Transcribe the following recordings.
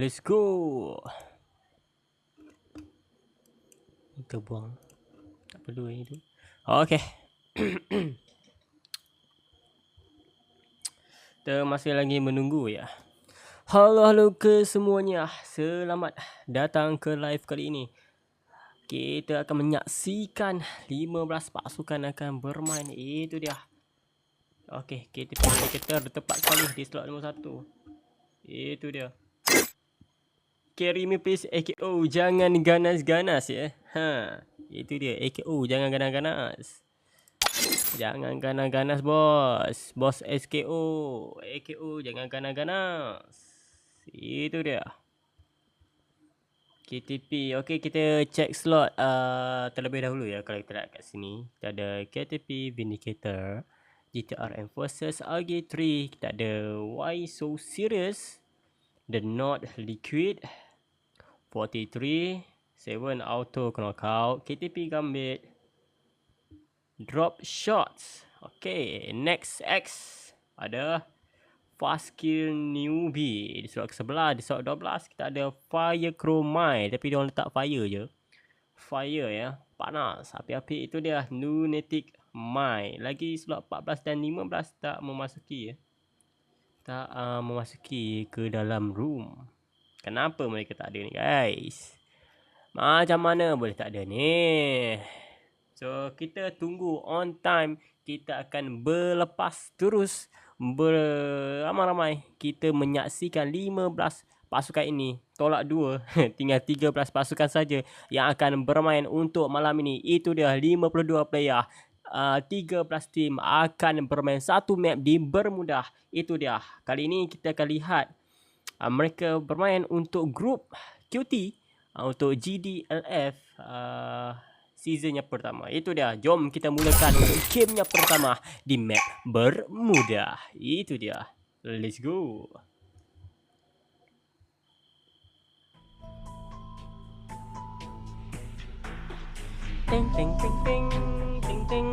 Let's go. Kita buang. Tak perlu yang itu. Okay. Kita masih lagi menunggu ya. Halo ke semuanya. Selamat datang ke live kali ini. Kita akan menyaksikan 15 pasukan akan bermain. Itu dia. Okay, kita tepat sekali di slot nombor 1. Itu dia. Carry me please AKO, jangan ganas-ganas ya. Itu dia AKO, jangan ganas-ganas. Jangan ganas-ganas bos. Bos SKO, AKO jangan ganas-ganas. Itu dia. KTP. Okey, kita check slot terlebih dahulu ya. Kalau kita lihat kat sini, kita ada KTP Vindicator, GTR Enforcers, RG3, kita ada Why So Serious, The Not Liquid, 43, 7 Auto Knockout, KTP Gambit, Drop Shots. Okay, Next X ada Fast Kill Newbie. Di slot ke-11, di slot 12 kita ada Fire Chromite, tapi dia orang letak fire je. Fire ya, panas, api-api. Itu dia Lunatic Mind. Lagi slot 14 dan 15 tak memasuki ya. Tak memasuki ke dalam room. Kenapa mereka tak ada ni guys? Macam mana boleh tak ada ni? So kita tunggu on time. Kita akan berlepas terus beramai-ramai. Kita menyaksikan 15 pasukan ini. Tolak 2. Tinggal 13 pasukan saja yang akan bermain untuk malam ini. Itu dia 52 player. 13 tim akan bermain satu map di Bermuda. Itu dia. Kali ini kita akan lihat mereka bermain untuk grup QT untuk GDLF seasonnya pertama. Itu dia. Jom kita mulakan gamenya pertama di map Bermuda. Itu dia. Let's go. Ting ting ting ting ting ting.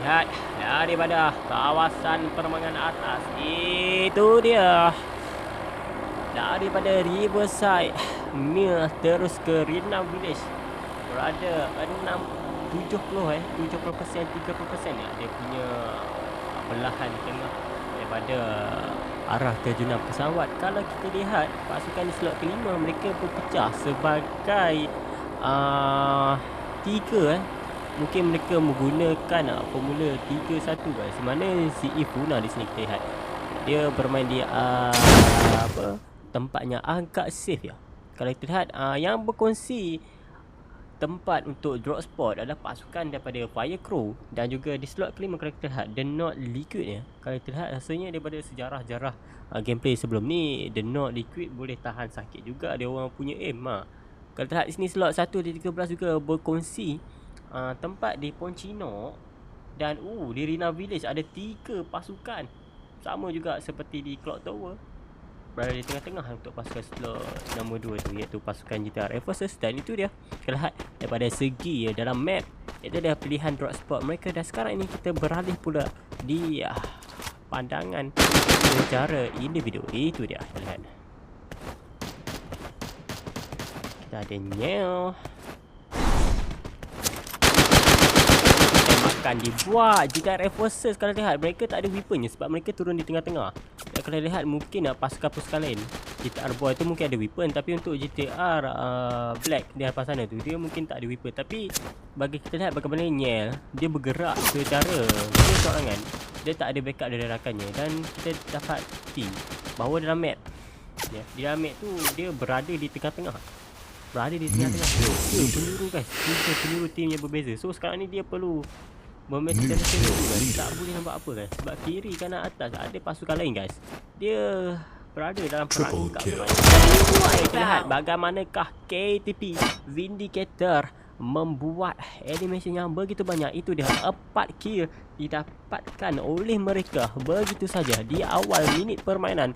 Lihat daripada kawasan permangan atas. Itu dia. Daripada Riverside Mill terus ke Rina Village. Berada 70% 30% ya. Dia punya belahan tengah daripada arah terjunam pesawat. Kalau kita lihat pasukan di slot kelima, mereka berpecah sebagai 3 Mungkin mereka menggunakan formula 3-1 guys. Mana si Ifuna di sini kita lihat. Dia bermain di tempatnya agak safe ya. Kalau kita lihat yang berkongsi tempat untuk drop spot adalah pasukan daripada Firecrow dan juga di slot kelima kalau kita lihat The Not Liquid ya. Kalau kita lihat rasanya daripada sejarah-jarah gameplay sebelum ni, The Not Liquid boleh tahan sakit juga dia orang punya aim. Kalau kita lihat di sini slot 1 di 13 juga berkongsi tempat di Poncino dan di Rina Village ada 3 pasukan. Sama juga seperti di Clock Tower. Berada di tengah-tengah untuk pasukan slot nombor 2 tu, iaitu pasukan GTR Enforcers. Dan itu dia. Kita lihat daripada segi dalam map, itu dia pilihan drop spot mereka. Dan sekarang ini kita beralih pula di pandangan secara individu. Itu dia. Kita lihat. Kita ada Nyel. Akan dibuat jika Enforcers. Kalau lihat mereka tak ada weaponnya sebab mereka turun di tengah-tengah. Dan kalau lihat mungkin pasukan-pasukan lain GTR Boy tu mungkin ada weapon, tapi untuk GTR Black di hadapan sana tu dia mungkin tak ada weapon. Tapi bagi kita lihat bagaimana Nyel dia bergerak secara dia seorangan, dia tak ada backup dari rakannya. Dan kita dapat see bahawa dalam map ya, di dalam map tu dia berada di tengah-tengah. Dia peluru guys. Tiga peluru tim yang berbeza. So sekarang ni dia perlu Momentum dulu guys. Tak boleh nampak apa guys. Sebab kiri kanan atas ada pasukan lain guys. Dia berada dalam perangkap semuanya. Lihat bagaimanakah KTP Vindicator membuat animation yang begitu banyak. Itu dia 4 kill didapatkan oleh mereka begitu saja di awal minit permainan.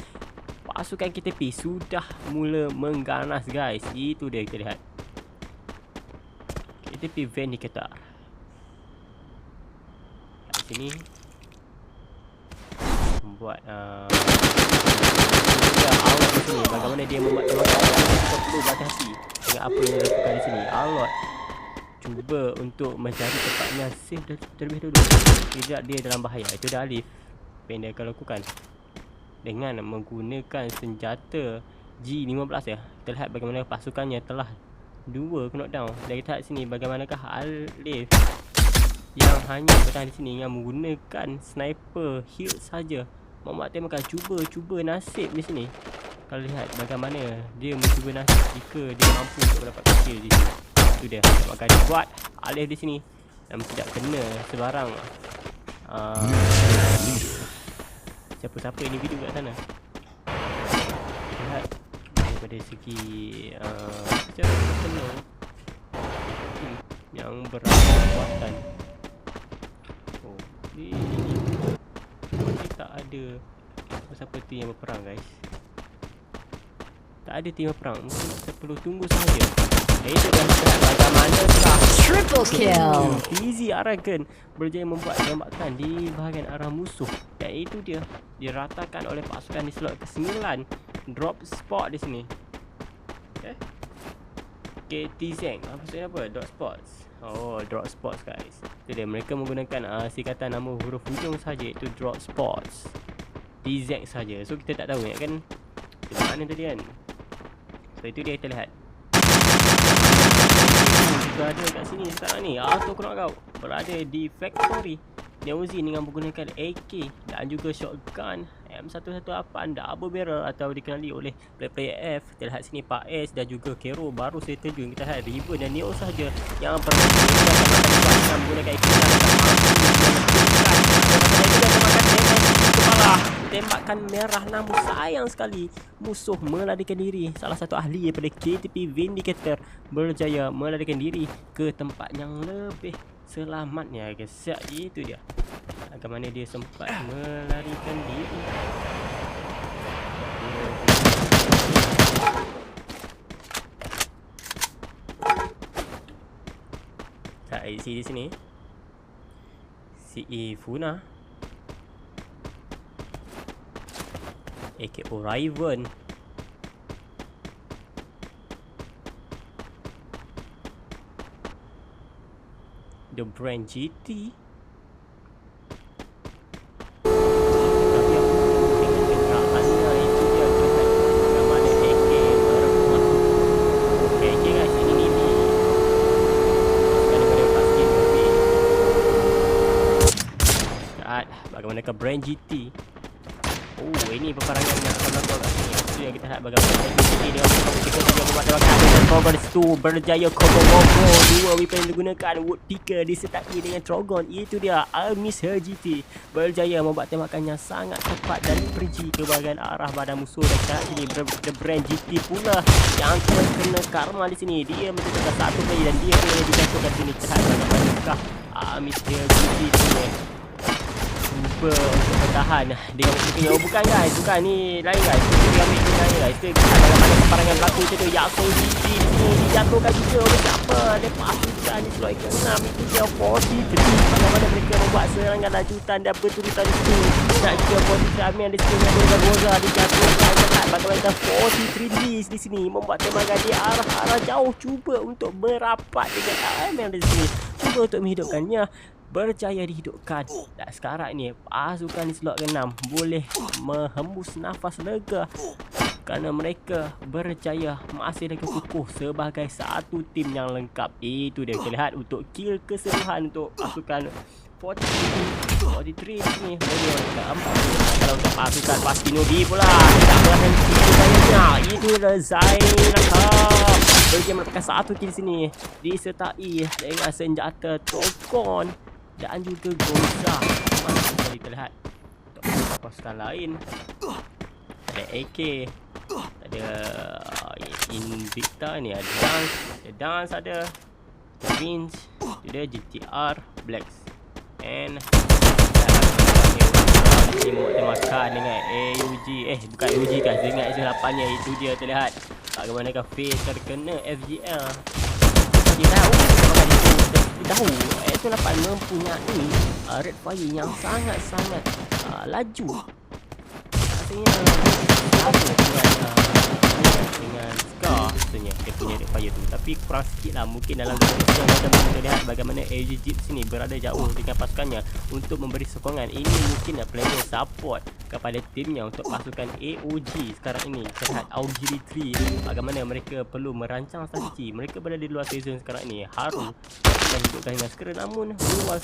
Pasukan KTP sudah mula mengganas guys. Itu dia kita lihat. KTP Vindicator. Kat sini membuat Alot di sini. Bagaimana dia membuat tembakan. Kita perlu berhati-hati dengan apa yang dilakukan di sini. Alot cuba untuk mencari tempatnya safe terlebih dahulu. Tidak dia dalam bahaya. Itu dah Alif. Apa yang dia akan lakukan dengan menggunakan senjata G15 ya. Kita lihat bagaimana pasukannya telah 2 knockdown. Dan kita lihat sini bagaimanakah Alif yang hanya bertahan di sini dengan menggunakan sniper hilt saja membuat tembakan. Cuba nasib di sini. Kalau lihat bagaimana dia mencuba nasib jika dia mampu untuk mendapatkan kill di sini. Itu dia tembakan dia buat Alif di sini dan tidak kena sebarang siapa-siapa individu kat sana. Lihat daripada segi secara personal yang berkekuatan. Ini tak ada siapa tu yang berperang guys. Tak ada tim berperang. Mungkin kita perlu tunggu sahaja. Itu dah bagaimanakah Triple kill. Easy Aragon berjaya membuat tembakan di bahagian arah musuh. Dan itu dia diratakan oleh pasukan di slot ke-9. Drop spot di sini. KTZ. Maksudnya apa? Drop spots. Oh, drop spots guys. Itu dia, mereka menggunakan singkatan nama huruf hujung saja, iaitu drop spots. TZ saja. So kita tak tahu ya kan di mana tadi kan. So itu dia kita lihat. Berada kat sini sekarang ni. Auto knockout berada di factory. Neozi dengan menggunakan AK dan juga shotgun M118 double barrel atau dikenali oleh player F. Kita lihat sini Pak S dan juga Kero baru saja terjun. Kita lihat River dan Neo sahaja yang dengan menggunakan AK tembakan merah, namun sayang sekali musuh melarikan diri. Salah satu ahli daripada KTP Vindicator berjaya melarikan diri ke tempat yang lebih selamatnya guys. Itu dia bagaimana dia sempat melarikan diri. IC di sini CE Funa AKO Riven The Brand GT. Bagaimanakah Brand GT. Oh, ini peperangan yang akan berlaku kat sini. Itu yang kita lihat bagaimana Brand GT dia kita juga membuat tembakan dengan Trogon di situ. Berjaya combo 2 weapon yang digunakan Woodpecker disertai dengan Trogon. Itu dia Almisa GT berjaya membuat tembakan yang sangat tepat dan pergi ke bahagian arah badan musuh. Dan kita lihat sini The Brand GT pula yang terkena karma di sini. Dia menjatuhkan satu player dan dia boleh dijatuhkan sini. Kita lihat bagaimanakah Almisa GT sini cuba untuk bertahan dengan musuhnya. Oh bukan guys, bukan ni lain guys. Kita ambil ni lain guys. Kita lihat bagaimana peperangan berlaku macam tu. Yako GT di sini dijatuhkan juga oleh siapa? Lepas hujan di slot ke-6. Itu dia 43. Bagaimana mereka membuat serangan lanjutan dan berturutan di sini. Dan juga 43 Amin di sini dengan Rosa dijatuhkan. Bagaimana 43 Liz di sini membuat tembakan di arah-arah jauh. Cuba untuk merapat dengan Amin di sini. Cuba untuk menghidupkannya. Berjaya dihidupkan. Dan sekarang ni pasukan di slot ke-6 boleh menghembus nafas lega kerana mereka berjaya masih lagi kukuh sebagai satu tim yang lengkap. Itu dia kita lihat untuk kill keseluruhan untuk pasukan 43 ni. Boleh keempat. Kalau untuk pasukan Pastinobi pula tidak berhenti gayanya. Itu Zainaka berjaya mendapatkan satu kill sini disertai dengan senjata Trogon dan juga Groza. Mantap sekali terlihat. Untuk pasukan lain ada AK, ada Invicta ni, ada Dance, ada Vince, ada GTR, Blacks, and dia makan dengan AUG. Bukan AUG guys, dengan S8 nya. Itu dia terlihat bagaimanakah Faze terkena FGL. Dia tahu S8 mempunyai rate fire yang sangat-sangat laju. Rasanya dengan Scar sebenarnya dia punya rate fire tu, tapi kurang sikit lah. Mungkin dalam kondisi yang macam kita lihat bagaimana AG Jeep sini berada jauh dengan pasukannya untuk memberi sokongan. Ini mungkin player support kepada timnya untuk pasukan AOG sekarang ini. Terlihat Augury 3 bagaimana mereka perlu merancang strategi. Mereka berada di luar season sekarang ini. Haru dan hidupkan dengan segera, namun luar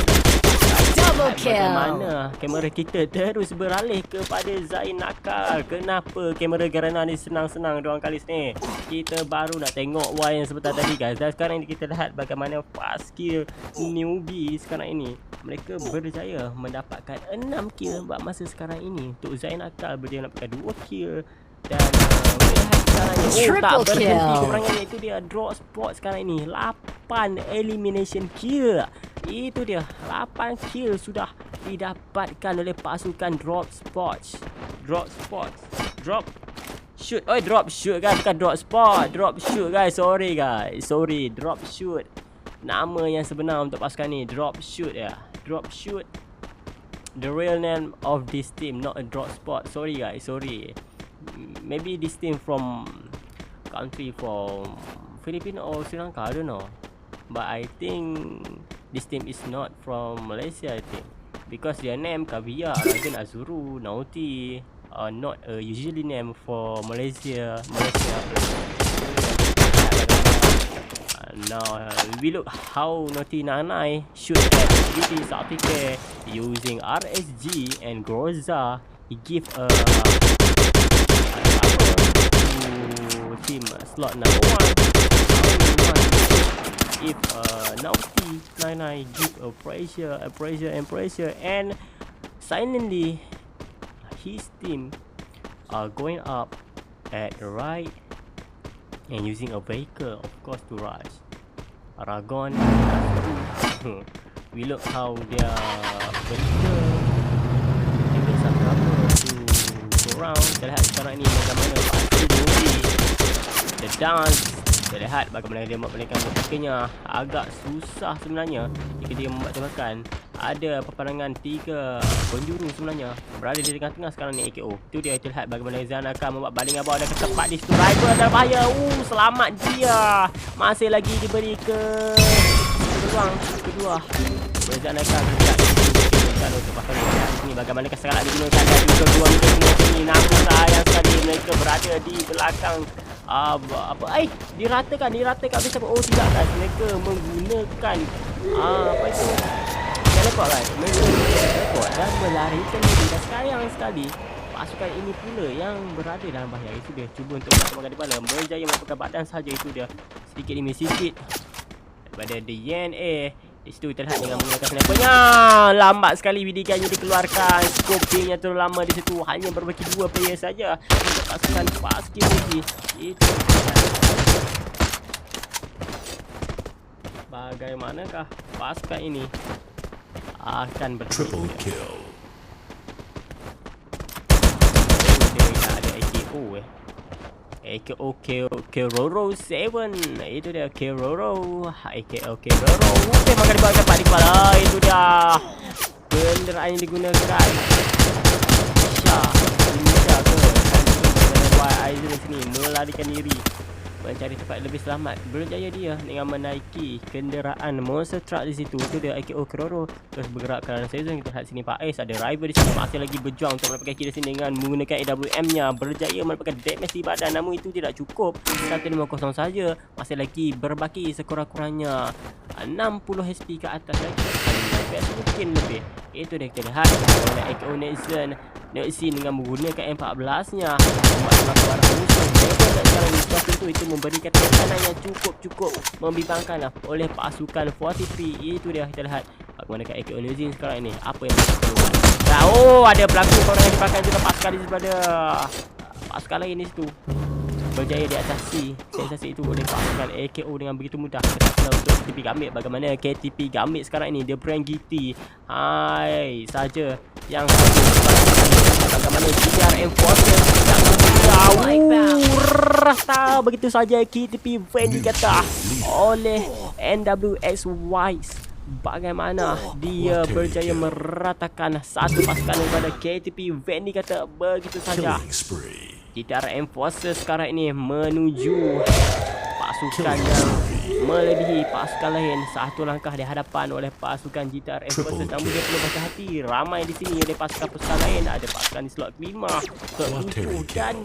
Double kill. bagaimana kamera kita terus beralih kepada Zain Nakal. Kenapa kamera Garena ni senang-senang doang kali sini? Kita baru nak tengok Y yang sebentar tadi guys. Dan sekarang ni kita lihat bagaimana fast kill newbie sekarang ini. Mereka berjaya mendapatkan 6 kill buat masa sekarang ini. Untuk Zain Nakal berjaya mendapatkan 2 kill. Dan lihat sekarang ni, tak berhenti keperangannya. Itu dia drop spot sekarang ini. 8 elimination kill. Itu dia, 8 kill sudah didapatkan oleh pasukan Drop shoot guys, bukan drop spot. Drop shoot guys, sorry drop shoot. Nama yang sebenar untuk pasukan ni drop shoot ya. Drop shoot. The real name of this team, not a drop spot. Sorry guys, sorry. Maybe this team from country from Philippines or Sri Lanka, I don't know. But I think this team is not from Malaysia, I think, because their name Caviar, Rajan Azuru, Naughty are not a usually name for Malaysia. Now we look how Naughty Nanai shoot at BT South Africa using RSG and Groza. He give a to team slot number 1. If Naughty Nanai give a pressure and silently his team are going up at the right and using a vehicle, of course, to rush Aragon. We look how their vehicle even some rubber to go around. Terlihat sekarang ni bagaimana pasti movie the dance. Terlihat bagaimana dia memperlihatkan musiknya. Agak susah sebenarnya jika dia membuat tembakan. Ada perpandangan 3 penjuru sebenarnya berada di tengah-tengah sekarang ni AKO. Itu dia, terlihat bagaimana Zan akan membuat baling abang dan ketepat di situ. Rival dan bahaya. Selamat dia. Masih lagi diberi ke peluang kedua. Zan akan berdekat untuk pasal ini. Bagaimana keserangan digunakan dan juga dua muka ini. Namun sayang sekali mereka berada di belakang. Diratakan habis apa? Tidak guys, mereka menggunakan apa itu, teleport kan. Mereka teleport dan melarikan diri. Dan sayang sekali pasukan ini pula yang berada dalam bahaya. Itu dia, cuba untuk masuk di mana, berjaya melakukan badan saja. Itu dia, sedikit demi sedikit daripada The YNA. Di situ terlihat dengan menggunakan snipernya. Lambat sekali bidikannya dikeluarkan. Scopingnya terlalu lama di situ. Hanya berbaki 2 player saja untuk pasukan Paski Muji. Itu bagaimanakah pasukan ini akan triple kill. Dia ada AKO AKO Keroro 7. Itu dia Keroro. AKO Keroro. Makan di bawah dapat di kepala. Itu dia kenderaan yang digunakan. Insya ke Y sini melarikan diri, mencari tempat lebih selamat. Berjaya dia dengan menaiki kenderaan monster truck di situ. Itu dia AKO Keroro. Terus bergerak ke dalam season. Kita lihat sini Pak Ais ada rival di sini, masih lagi berjuang untuk mendapatkan kill di sini dengan menggunakan AWM-nya. Berjaya mendapatkan damage di badan, namun itu tidak cukup. 150 saja. Masih lagi berbaki sekurang-kurangnya 60 HP ke atas lagi. Mungkin lebih. Itu dia, kita lihat oleh AKO Nexin dengan menggunakan M14-nya membuat semangat barang musuh. Mereka tak sekarang di itu memberikan tekanan yang cukup membimbangkan oleh pasukan 43. Itu dia, kita lihat Bagaimana kat AKO New Zealand sekarang ini? Apa yang mereka perlu buat? Ada pelakon seorang yang dipakai juga pasukan di sebelah pasukan lain di situ. Berjaya di atas C. Sensasi itu oleh pasukan AKO dengan begitu mudah. Kita untuk KTP Gambit. Bagaimana KTP Gambit sekarang ini? The Brand GT. Hai saja yang bagaimana GTR Enforcer rata begitu saja KTP Vendi kata oleh NWX Wise. Bagaimana dia berjaya meratakan satu pasukan daripada KTP Vendi kata begitu saja. GTR Enforcer sekarang ini menuju pasukan yang melebihi pasukan lain. Satu langkah di hadapan oleh pasukan GTR Enforcer. Namun dia perlu berhati-hati. Ramai di sini oleh pasukan-pasukan lain. Ada pasukan di slot 5, slot 7 dan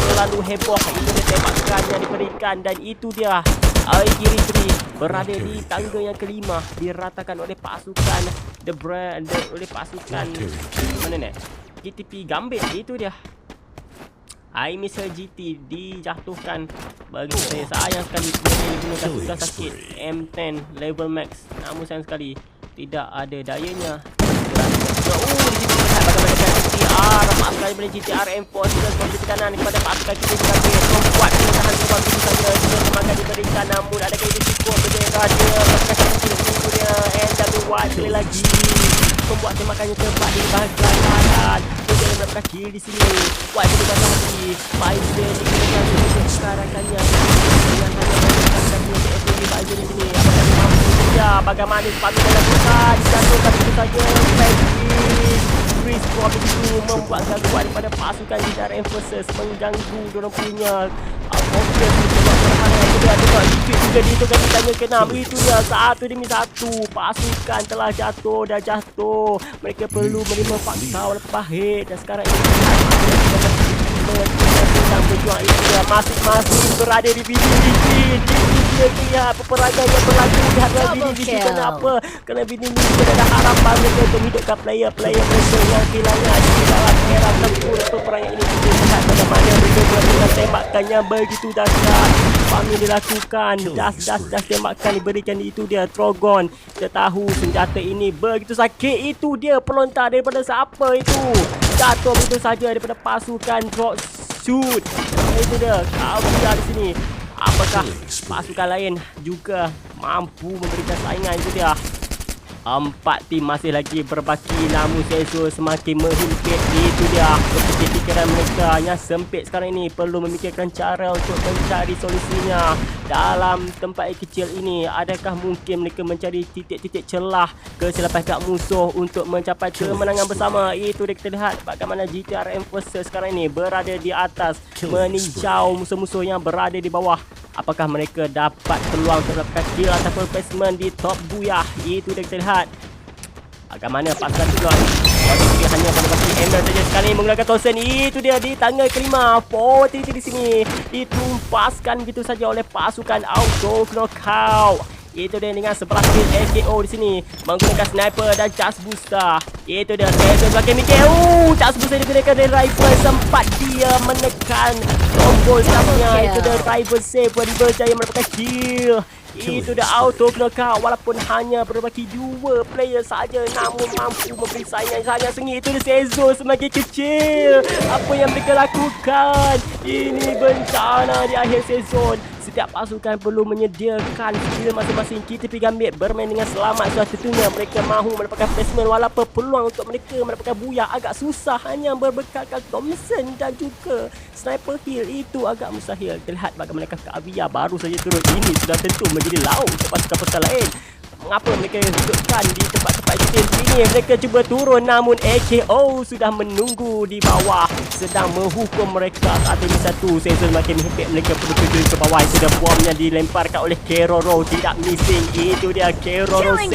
terlalu heboh. Itu dia tembakan yang diberikan dan itu dia IG3 berada di tangga yang kelima, diratakan oleh pasukan The Brand, oleh pasukan mana ni? KTP Gambit. Itu dia. Missile GT dijatuhkan. Bagi saya sayang sekali dia digunakan sudah sakit M10 level max. Namun sayang sekali tidak ada dayanya. Lepas daripada GTR M4 dari kanan kepada pasukan kita juga membuat penahan terbang itu saja. Dia semakan diberikan namun ada kali cukup bendera dia pasukan kecil dia NWY sekali lagi membuat tembakannya tepat di bahagian kanan. Dia mendapatkan kill di sini. White boleh banyak lagi. Pfizer digunakan untuk sekarakannya yang hanya menggunakan untuk di bahagian di sini. Apakah dia mampu saja bagaimana sepatutnya dilakukan dijatuhkan begitu saja. Chris Bob itu membuat gangguan pada pasukan GTR Enforcers, mengganggu diorang punya fokus untuk pertahanan. Itu dia tengok Liquid juga dihitungkan di tangga ke-6. Itu dia 1 demi 1 pasukan telah jatuh dan jatuh. Mereka perlu menerima fakta walaupun pahit dan sekarang ini sedang berjuang. Itu dia masing-masing berada di bilik. Dia lihat peperangan yang berlaku di hadapan bilik. Kenapa? Kerana bilik ni ada harapan mereka untuk hidupkan player-player mereka yang kehilangan di dalam era tempur peperangan ini. Kita lihat bagaimana mereka melakukan tembakan yang begitu dahsyat. Kami dilakukan das tembakan diberikan. Itu dia Trogon. Kita tahu senjata ini begitu sakit. Itu dia pelontar daripada siapa itu? Jatuh begitu saja daripada pasukan Drop Shoot. Itu dia Kavia di sini. Apakah pasukan lain juga mampu memberikan saingan? Itu dia 4 tim masih lagi berbaki namun Sezo semakin menghimpit. Itu dia pikiran mereka yang sempit sekarang ini perlu memikirkan cara untuk mencari solusinya dalam tempat yang kecil ini. Adakah mungkin mereka mencari titik-titik celah kesilapan kat musuh untuk mencapai kemenangan bersama? Itu dia kita lihat bagaimana GTR Enforcer sekarang ini berada di atas meninjau musuh-musuh yang berada di bawah. Apakah mereka dapat peluang untuk mendapatkan kill ataupun placement di top buyah? Itu dia kita lihat. Bagaimana pasukan Tulon? Dia hanya pada baki Emerald saja sekali menggunakan Thompson. Itu dia di tangga kelima. 4 di sini ditumpaskan begitu saja oleh pasukan Auto Knockout. Itu dia dengan sebelah kill AKO di sini menggunakan sniper dan charge booster. Itu dia semakin mikir. Charge booster digunakan dari rifle. Sempat dia menekan tombol stafnya. Itu dia rifle save dan berjaya mendapatkan kill. Itu dah auto knockout walaupun hanya berbaki 2 player saja namun mampu memberi saingan sangat sengit. Itu dia Sezo semakin kecil. Apa yang mereka lakukan? Ini bencana di akhir sezon. Setiap pasukan perlu menyediakan skill masing-masing. KTP Gambit bermain dengan selamat. Sudah tentunya mereka mahu mendapatkan placement walaupun peluang untuk mereka mendapatkan buyah agak susah hanya berbekalkan Thompson dan juga sniper hill. Itu agak mustahil. Kita lihat bagaimana Kavia baru saja turun. Ini sudah tentu menjadi lauk untuk pasukan-pasukan lain. Mengapa mereka dudukkan di tempat-tempat seperti ini? Mereka cuba turun namun AKO sudah menunggu di bawah sedang menghukum mereka 1-1. Sezo semakin menghimpit. Mereka perlu turun ke bawah. Itu dah bomnya dilemparkan oleh Keroro. Tidak missing. Itu dia Keroro 7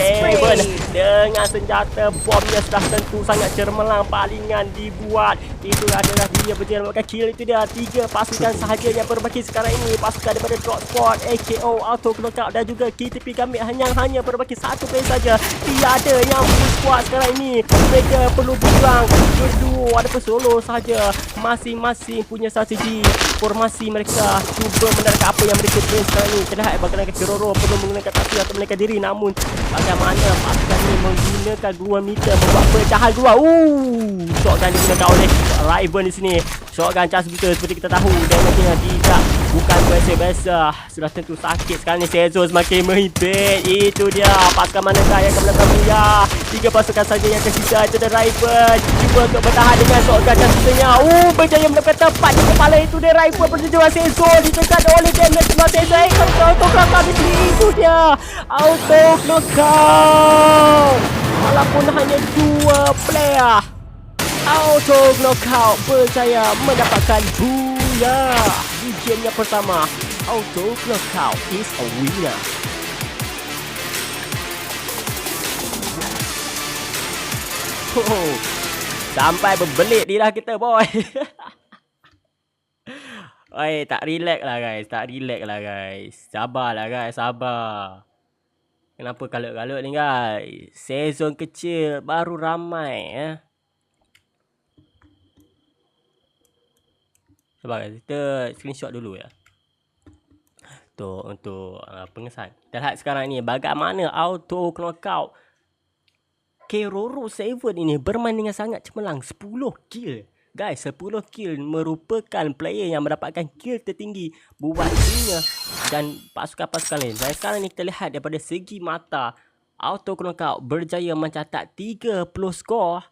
dengan senjata bomnya sudah tentu sangat cermelang palingan dibuat. Itu adalah dia berjaya melakukan kill. Itu dia 3 pasukan sahaja yang berbaki sekarang ini. Pasukan daripada Drop Squad, AKO, Auto Knockout dan juga KTP Gambit hanya berbaki berbaki satu player saja. Tiada yang full squad sekarang ini. Mereka perlu berjuang berdua ataupun solo saja. Masing-masing punya strategi. Formasi mereka cuba menerka apa yang mereka train sekarang ini. Terlihat bagaimana Kiroro perlu menggunakan taktik atau menaikkan diri. Namun bagaimana pasukan ini menggunakan gluon meter membuat pecahan gluon. Shotgun digunakan oleh Raven di sini. Shotgun charge betul seperti kita tahu. Damage-nya tidak bukan biasa-biasa. Sudah tentu sakit sekarang ni. Sezon semakin menghibit. Itu dia. Pasukan manakah yang akan melakukan buya? 3 pasukan saja yang tersisa. Itu ada Raven. Cuba untuk bertahan dengan shotgun charge betulnya. Berjaya melakukan tepat di kepala. Itu dia Raven berjaya Sezon. Ditekan oleh damage sebelah Sezon. Auto knockout di sini. Itu dia. Auto knockout. Walaupun hanya 2 player. Auto knockout berjaya mendapatkan booyah di game yang pertama. Auto knockout is a winner. Sampai berbelit lidah kita boy. Oi, tak relax lah guys. Tak relax lah guys. Sabarlah guys, sabar. Kenapa kalut-kalut ni guys? Sezon kecil baru ramai ya. Sabar guys, kita screenshot dulu ya. Untuk pengesan. Kita lihat sekarang ni bagaimana auto knockout Kiroro 7 ini bermain dengan sangat cemerlang. 10 kill. Guys, 10 kill merupakan player yang mendapatkan kill tertinggi buat dirinya dan pasukan-pasukan lain. Dan sekarang ni kita lihat daripada segi mata, auto knockout berjaya mencatat 30 skor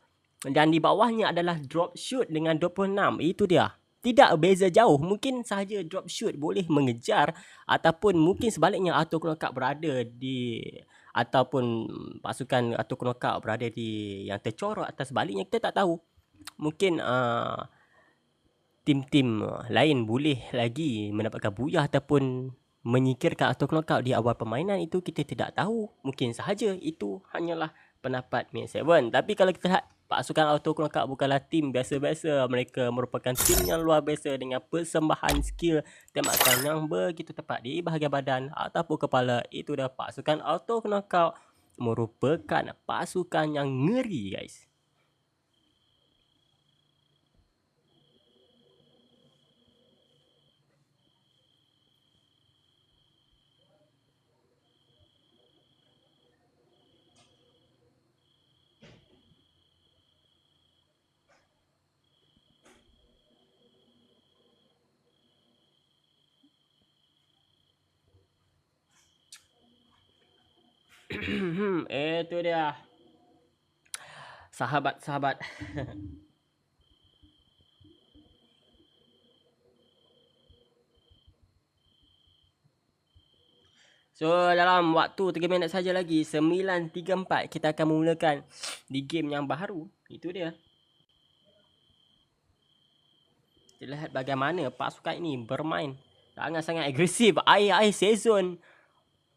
dan di bawahnya adalah drop shoot dengan 26. Itu dia. Tidak beza jauh. Mungkin sahaja drop shoot boleh mengejar ataupun mungkin sebaliknya auto knockout berada di ataupun pasukan auto knockout berada di yang tercorok atau sebaliknya, kita tak tahu. Mungkin tim-tim lain boleh lagi mendapatkan buyah ataupun menyingkirkan auto knockout di awal permainan. Itu kita tidak tahu. Mungkin sahaja itu hanyalah pendapat Mate 7. Tapi kalau kita lihat pasukan auto knockout bukanlah tim biasa-biasa. Mereka merupakan tim yang luar biasa dengan persembahan skill tembakan yang begitu tepat di bahagian badan ataupun kepala. Itu dah pasukan auto knockout merupakan pasukan yang ngeri guys. Itu dia. Sahabat-sahabat. So dalam waktu 3 minit saja lagi, 9.34 kita akan memulakan di game yang baru. Itu dia. Kita lihat bagaimana pasukan ini bermain sangat-sangat agresif. Air Sezon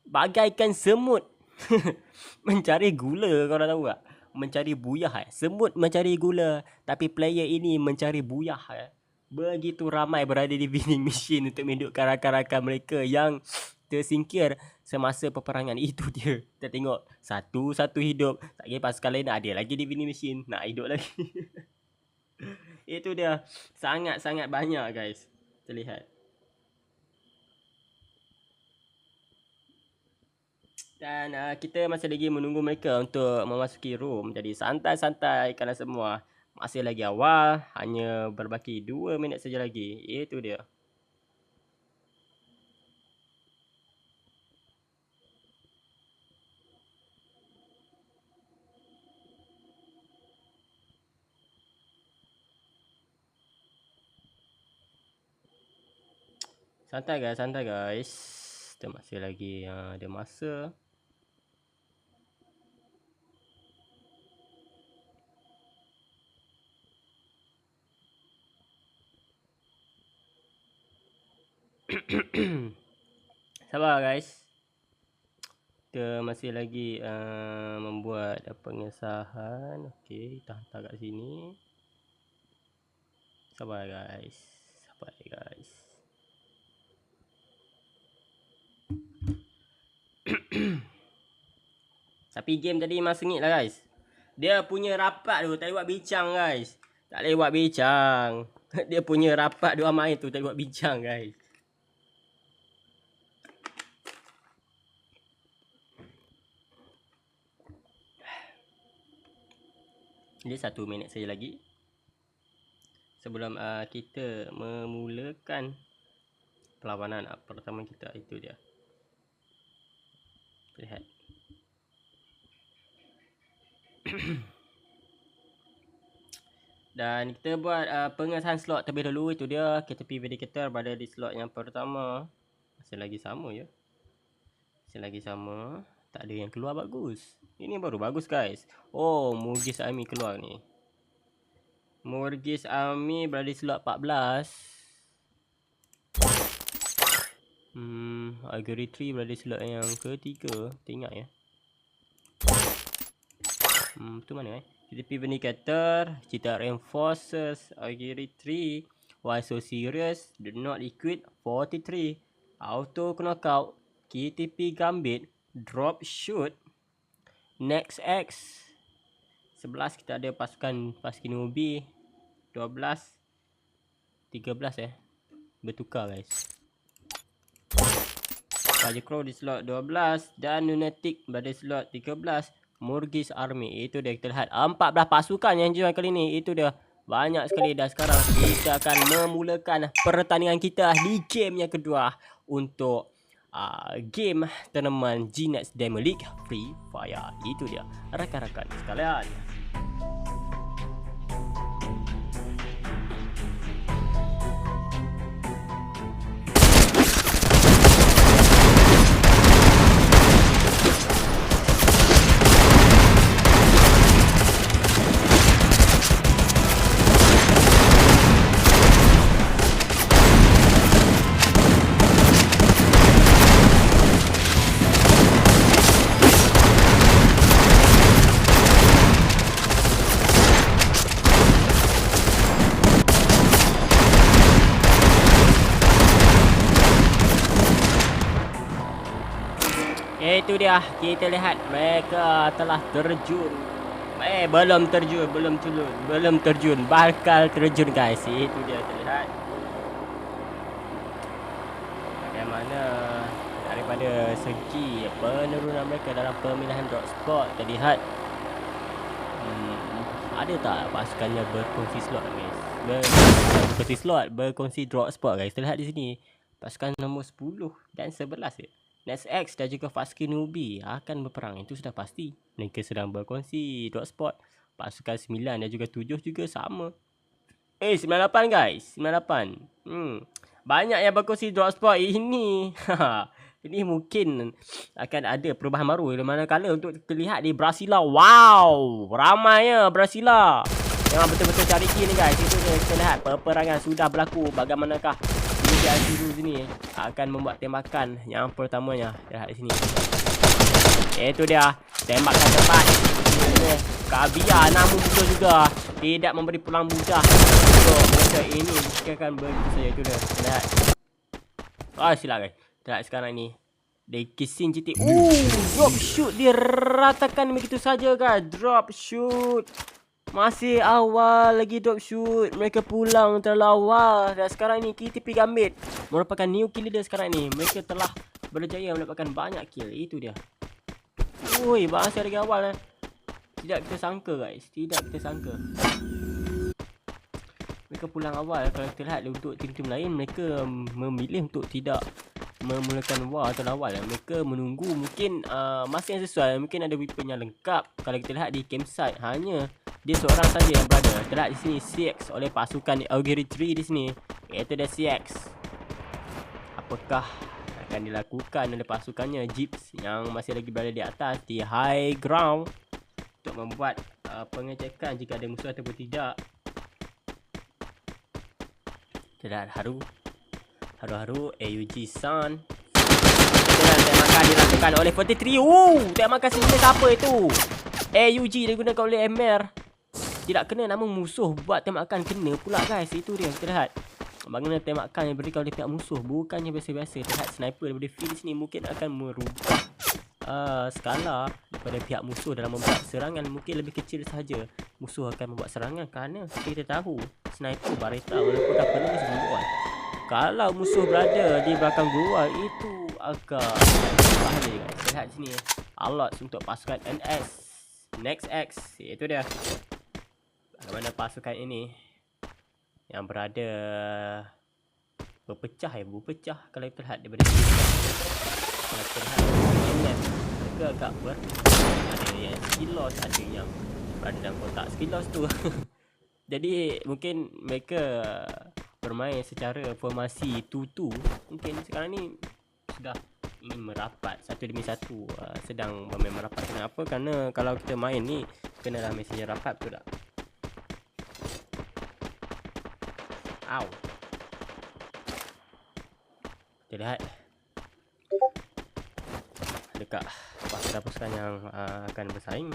bagaikan semut mencari gula, kau dah tahu tak? Mencari buyah Semut mencari gula, tapi player ini mencari buyah Begitu ramai berada di vending machine untuk menghidupkan rakan-rakan mereka yang tersingkir semasa peperangan. Itu dia. Kita tengok satu-satu hidup. Tak kira pasukan lain ada lagi di vending machine nak hidup lagi. Itu dia. Sangat-sangat banyak guys. Terlihat. Dan kita masih lagi menunggu mereka untuk memasuki room. Jadi santai-santai kalian semua. Masih lagi awal. Hanya berbaki 2 minit saja lagi. Itu dia. Santai guys. Kita masih lagi ada masa. Sabar guys. Kita masih lagi membuat pengesahan. Okey, kita hantar kat sini. Sabar guys. Tapi game tadi memang sengit lah guys. Dia punya rapat tu tak boleh buat bincang guys. Tak boleh buat bincang. Dia punya rapat dia main tu tak boleh buat bincang guys. Jadi 1 minit saja lagi sebelum kita memulakan perlawanan pertama kita. Itu dia. Lihat. Dan kita buat pengesahan slot terlebih dahulu. Itu dia, KTP Vindicator berada di slot yang pertama. Masih lagi sama ya. Masih lagi sama. Tak ada yang keluar bagus. Ini baru bagus guys. Oh, Morgis Army keluar ni. Morgis Army berada di slot 14. Agri 3 berada di slot yang ketiga. Tak ingat ya. Tu mana KTP Vindicator, Cheetah Reinforcers, Agri 3, Why So Serious, Do Not Liquid 43, Auto Knockout, KTP Gambit, Drop Shoot, Next X 11. Kita ada pasukan Shinobi 12, 13 bertukar guys. Fire Crow di slot 12 dan Lunatic berada di slot 13. Morgis Army, itu dia, kita lihat 14 pasukan yang join kali ni. Itu dia, banyak sekali. Dan sekarang kita akan memulakan pertandingan kita di game yang kedua untuk game tournament GNEX Demo League Free Fire. Itu dia rakan-rakan sekalian. Itu dia, kita lihat mereka telah terjun. Belum terjun, bakal terjun guys. Itu dia, terlihat bagaimana daripada segi penurunan mereka dalam pemilihan drop spot. Terlihat ada tak pasukannya berkongsi slot guys, berkongsi drop spot guys. Terlihat di sini pasukan nombor 10 dan 11 ya. Next X dan juga Shinobi akan berperang. Itu sudah pasti. Mereka sedang berkongsi drop spot. Pasukan 9 dan juga 7 juga sama. 98 guys. 98. Banyak yang berkongsi drop spot ini. Ini mungkin akan ada perubahan baru. Manakala untuk terlihat di Brasila. Wow, ramainya Brasila. Yang betul-betul cari kill ni guys. Itu dia, kita lihat peperangan sudah berlaku. Bagaimanakah Biru sini akan membuat tembakan yang pertamanya. Lihat di sini. Itu dia, tembakan tepat. Kaviar namun betul juga tidak memberi peluang mudah untuk mereka ini. Mereka akan begitu saja. Itu dia, lihat. Silap guys. Lihat sekarang ni dia kissing titik. Drop shoot dia ratakan begitu saja guys. Drop shoot. Masih awal lagi drop shoot. Mereka pulang terlalu awal. Dan sekarang ni KTP Gambit merupakan new kill leader sekarang ni. Mereka telah berjaya mendapatkan banyak kill. Itu dia. Bahasa lagi awal Tidak kita sangka guys. Tidak kita sangka. Mereka pulang awal. Kalau kita lihat untuk tim-tim lain, mereka memilih untuk tidak memulakan war terlalu awal. Mereka menunggu mungkin masa yang sesuai. Mungkin ada weapon yang lengkap. Kalau kita lihat di campsite, hanya dia seorang saja yang berada. Terlihat di sini CX oleh pasukan Agri 3 di sini. Iaitu dia CX. Apakah akan dilakukan oleh pasukannya Jeeps yang masih lagi berada di atas di high ground untuk membuat pengecekan jika ada musuh ataupun tidak. Terlihat haru AUG Sun. Dan tembakan dilakukan oleh 43. Tembakan sejenis apa itu? AUG digunakan oleh MR. Tidak kena, namun musuh buat tembakan kena pula guys. Itu dia, kita lihat bagaimana tembakan yang diberikan oleh pihak musuh bukannya biasa-biasa. Terlihat sniper daripada field sini mungkin akan merubah skala pada pihak musuh dalam membuat serangan mungkin lebih kecil sahaja. Musuh akan membuat serangan kerana kita tahu sniper Barretta walaupun apa ni masih nombor 1. Kalau musuh berada di belakang gua itu agak bahaya guys. Lihat sini alerts untuk pasukan NS Next X, itu dia. Bagaimana pasukan ini yang berada berpecah kalau kita lihat daripada sini. Kalau kita lihat mereka agak ada yang skill loss, ada yang berada dalam kotak skill loss tu. Jadi mungkin mereka bermain secara formasi 2-2. Mungkin sekarang ni sudah ingin merapat satu demi satu, sedang bermain merapat. Kenapa? Kerana kalau kita main ni kena dalam messenger rapat, betul tak? Ow. Kita lihat dekat pasukan-pasukan yang akan bersaing.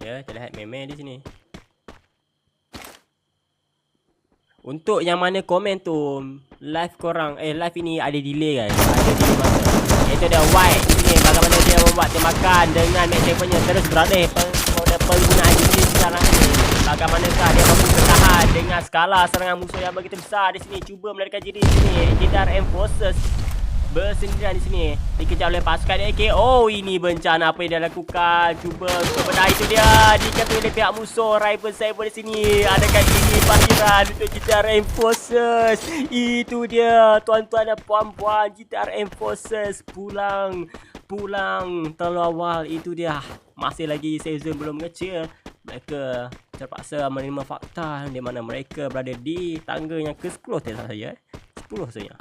Ya, kita lihat meme di sini. Untuk yang mana komen tu live korang, live ini ada delay guys. Ada delay masa. Itu dia white ni, bagaimana dia membuat tembakan dengan match-nya terus beralih pada penggunaan jenis sekarang ni. Bagaimanakah dia mampu bertahan dengan skala serangan musuh yang begitu besar di sini. Cuba melarikan diri di sini. GTRM Forces bersendirian di sini, dikejar oleh pasukan AK. Oh, ini bencana apa yang dia lakukan. Cuba untuk benar, itu dia dikatakan oleh pihak musuh. Rival Cyber di sini. Adakah ini parkiran untuk GTRM Forces? Itu dia tuan-tuan dan puan-puan, GTRM Forces pulang terlalu awal. Itu dia, masih lagi season belum mengecil. Mereka terpaksa menerima fakta di mana mereka berada di tangga yang ke-10 saja. 10 saja.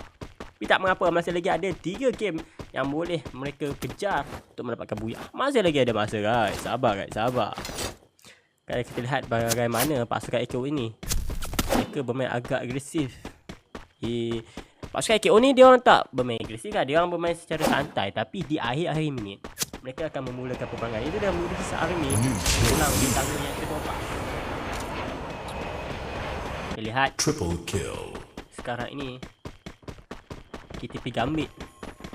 Tapi tak mengapa, masih lagi ada 3 game yang boleh mereka kejar untuk mendapatkan buyah. Masih lagi ada masa guys. Sabar guys, sabar. Kalau kita lihat bagaimana pasukan AKO ini, mereka bermain agak agresif. Pasukan AKO ni dia orang tak bermain agresif kan. Dia orang bermain secara santai. Tapi di akhir-akhir minit mereka akan memulakan peperangan. Itu dah mula searmy pulang di tangga yang ke-4. Kita lihat Triple kill. sekarang ini KTP Gambit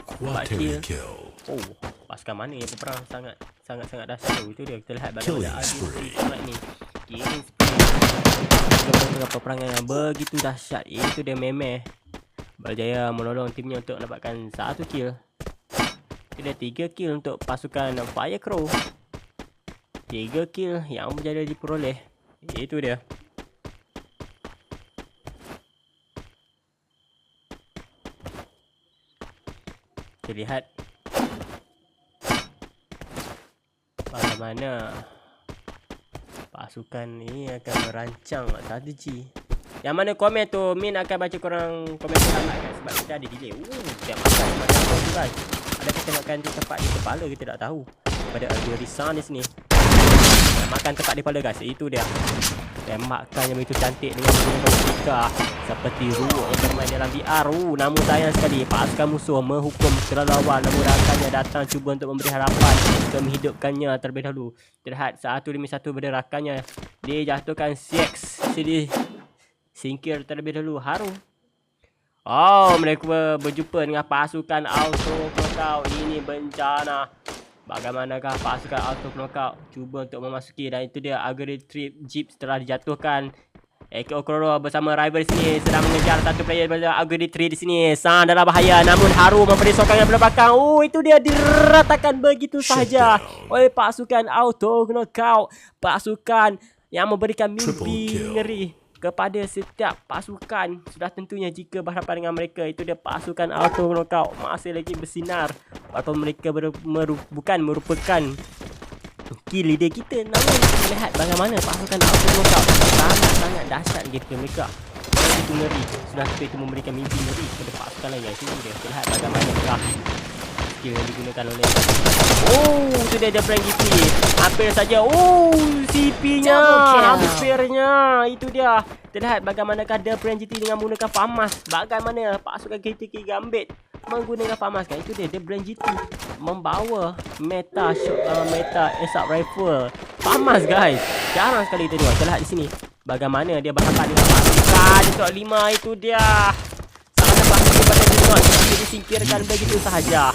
Quadra kill. Oh, pasukan mana yang berperang sangat dahsyat. Itu dia, kita lihat bagaimana sekarang ini killing spree. Peperangan yang begitu dahsyat. Itu dia meme berjaya menolong timnya untuk mendapatkan 1 kill. Itu dia 3 kill untuk pasukan Firecrow. 3 kill yang berjaya diperoleh. Itu dia. Kita lihat bagaimana pasukan ini akan merancang strategi. Yang mana komen tu Min akan baca korang komen selamat kan, sebab kita ada delay. Kita makan macam tu guys. Adakah tembakan di tempat di kepala, kita tak tahu. Pada Algerisan di sini makan tempat di kepala guys. Itu dia tembakan yang begitu cantik dengan menggunakan musika seperti Ruo yang bermain dalam VR. Namun sayang sekali pasukan musuh menghukum terlalu awal. Namun rakannya datang cuba untuk memberi harapan untuk menghidupkannya terlebih dahulu. Terlihat 1 demi 1 pada rakannya dijatuhkan. CX jadi singkir terlebih dahulu. Harum. Oh, mereka berjumpa dengan pasukan Auto Knockout. Ini bencana. Bagaimanakah pasukan Auto Knockout cuba untuk memasuki, dan itu dia Agri Trip Jeep setelah dijatuhkan. Eko Okoro bersama rival sini sedang mengejar satu player daripada Agri Trip di sini. Sang dalam bahaya, namun Haru memberi sokongan dari belakang. Oh, itu dia diratakan begitu sahaja oleh pasukan Auto Knockout. Pasukan yang memberikan mimpi ngeri kepada setiap pasukan. Sudah tentunya jika berhadapan dengan mereka. Itu dia pasukan Auto Knockout masih lagi bersinar walaupun mereka bukan merupakan kill leader kita. Namun lihat bagaimana pasukan Auto Knockout sangat dahsyat gameplay mereka. Begitu ngeri. Sudah tentu itu memberikan mimpi ngeri kepada pasukan lain guys. Ini dia, lihat bagaimana skill yang digunakan oleh. Oh, itu dia brand GT. Hampir saja. Oh, CP-nya hampirnya. Itu dia. Terlihat bagaimanakah The Brand GT dengan menggunakan FAMAS. Bagaimana pasukan KTK Gambit menggunakan FAMAS kan. Itu dia The Brand GT membawa meta assault rifle FAMAS guys. Jarang sekali kita tengok. Terlihat di sini bagaimana dia berhadapan dengan pasukan untuk 5. Itu dia. Sangat bahagia pada Dinot. Dia disingkirkan begitu sahaja.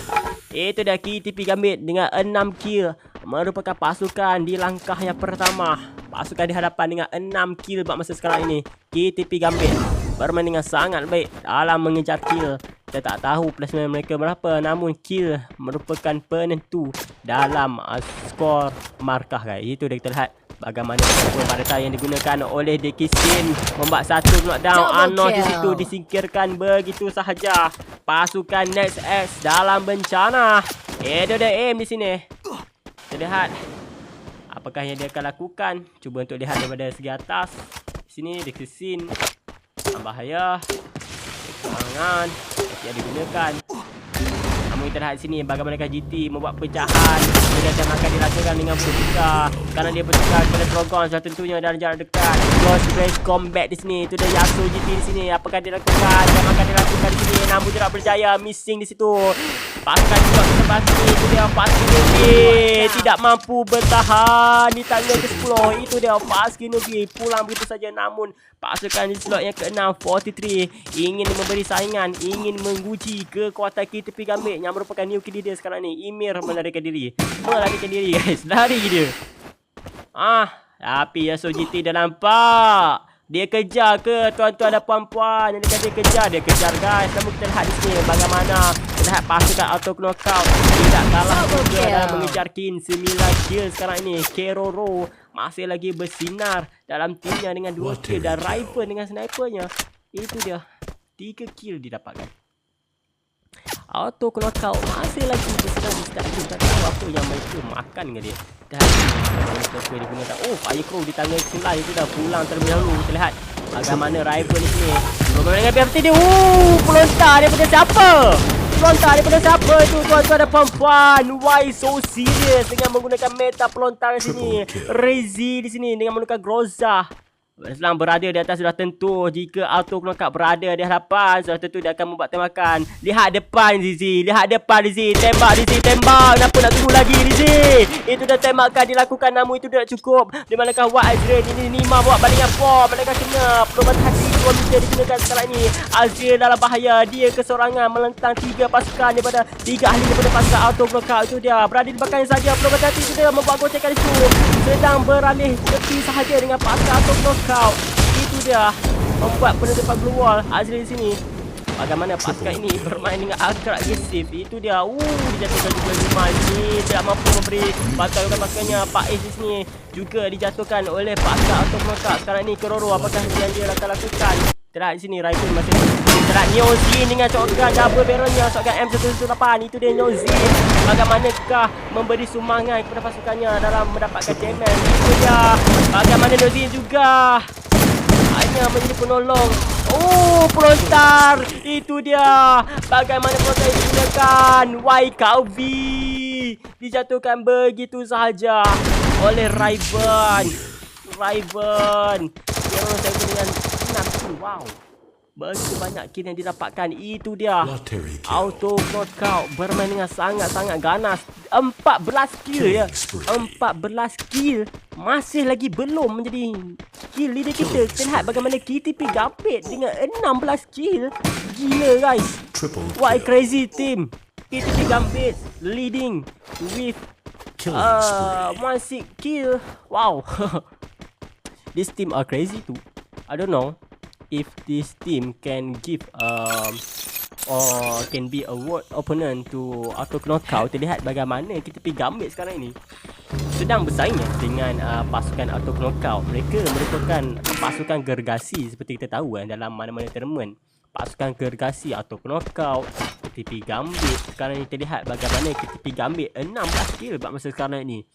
Itu dah KTP Gambit dengan 6 kill. Merupakan pasukan di langkah yang pertama. Pasukan di hadapan dengan 6 kill buat masa sekarang ini. KTP Gambit bermain dengan sangat baik dalam mengejar kill. Kita tak tahu placement mereka berapa, namun kill merupakan penentu dalam skor markah guys. Itu dah kita lihat bagaimana pada yang digunakan oleh Dekisin membuat satu knockdown. Anos di situ disingkirkan begitu sahaja. Pasukan Next X dalam bencana. Itu dia aim di sini. Kita lihat apakah yang dia akan lakukan. Cuba untuk lihat daripada segi atas. Di sini Dekisin bahaya. Serangan yang digunakan. Namun kita lihat sini bagaimana GT membuat pecahan. Kemudian akan dilakukan dengan bertukar. Kerana dia bertukar kepada Trogon sudah tentunya dalam jarak dekat. Ghost Race Combat di sini. Itu dia Yasuo GT di sini. Apakah dilakukan? Yang akan dilakukan di sini. Namun tidak berjaya. Missing di situ. Pasukan juga ke sebelah sini. Itu dia Faskinobie. Tidak mampu bertahan di tangga ke-10. Itu dia Faskinobie. Pulang begitu saja. Namun pasukan di slot yang ke-6 43 ingin memberi saingan, ingin menguji kekuatan KTP Gambit yang merupakan new kid dia sekarang ni. Ymir melarikan diri guys. Lari dia. Tapi Yasuo GT dah nampak. Dia kejar ke tuan-tuan dan puan-puan. Yang dia kejar guys. Namun kita lihat di sini bagaimana kita lihat pasukan auto knockout tidak kalah juga dalam mengejar kill. 9 kill sekarang ini. Keroro masih lagi bersinar dalam timnya dengan 2 kill dan rifle dengan snipernya. Itu dia 3 kill didapatkan. Auto knockout masih lagi bersinar di start game. Tak tahu apa yang mereka makan dengan dia. Dan sniper digunakan. Firecrow di tangan Sulai itu dah pulang terlebih dahulu. Kita lihat bagaimana rifle di sini. Bagaimana dengan BFT dia. Pelontar daripada siapa? Pelontar daripada siapa itu tuan-tuan dan puan-puan? Why so serious dengan menggunakan meta pelontar di sini? Rezi di sini dengan menggunakan Groza. Islam berada di atas sudah tentu. Jika auto knockout berada di hadapan, sudah tentu dia akan membuat tembakan. Lihat depan Rizzy. Tembak Rizzy, tembak. Kenapa nak tunggu lagi Rizzy? Itu dah tembakan dilakukan, namun itu tidak cukup. Di manakah White Azrael ini Nima buat balingan bom. Manakah kena perubahan hati 2 meter digunakan sekarang ini. Azrael dalam bahaya. Dia kesorangan melentang 3 pasukan daripada 3 ahli daripada pasukan auto knockout. Itu dia berada di belakang saja. Perubahan hati itu dia membuat gocekan itu. Sedang beralih tepi sahaja dengan pasukan auto knockout. Itu dia membuat penutupan blue wall. Azrael di sini. Bagaimana pasukan ini bermain dengan agak agresif. Itu dia. Dijatuhkan juga 5 ini. Tidak mampu memberi bantuan kepada pasukannya. Pak Ace di sini juga dijatuhkan oleh pasukan auto knockout. Sekarang ini Keroro apakah yang dia akan lakukan? Terlihat di sini Raikun masih terlihat Neozin dengan shotgun double barrelnya. Shotgun M118. Itu dia Neozin. Bagaimanakah memberi sumbangan kepada pasukannya dalam mendapatkan cemen. Itu dia. Bagaimana Neozin juga hanya menjadi penolong. Pelontar. Itu dia. Bagaimana pelontar yang digunakan. YKV dijatuhkan begitu sahaja oleh Raven. Dia saya dengan 6 kill. Wow. Begitu banyak kill yang didapatkan. Itu dia. Auto knockout bermain dengan sangat-sangat ganas. 14 kill ya. 14 kill. Masih lagi belum menjadi kill leader kita. Kita lihat bagaimana KTP Gambit dengan 16 kill. Gila guys. What a crazy team. KTP Gambit leading with 16 kill. Wow. This team are crazy too. I don't know if this team can give or can be a world opponent to auto knockout. Kita lihat bagaimana KTP Gambit sekarang ini sedang bersaing dengan pasukan auto knockout. Mereka merupakan pasukan gergasi seperti kita tahu dalam mana-mana tournament. Pasukan gergasi auto knockout KTP Gambit. Sekarang ni kita lihat bagaimana KTP Gambit 16 kill buat masa sekarang ini.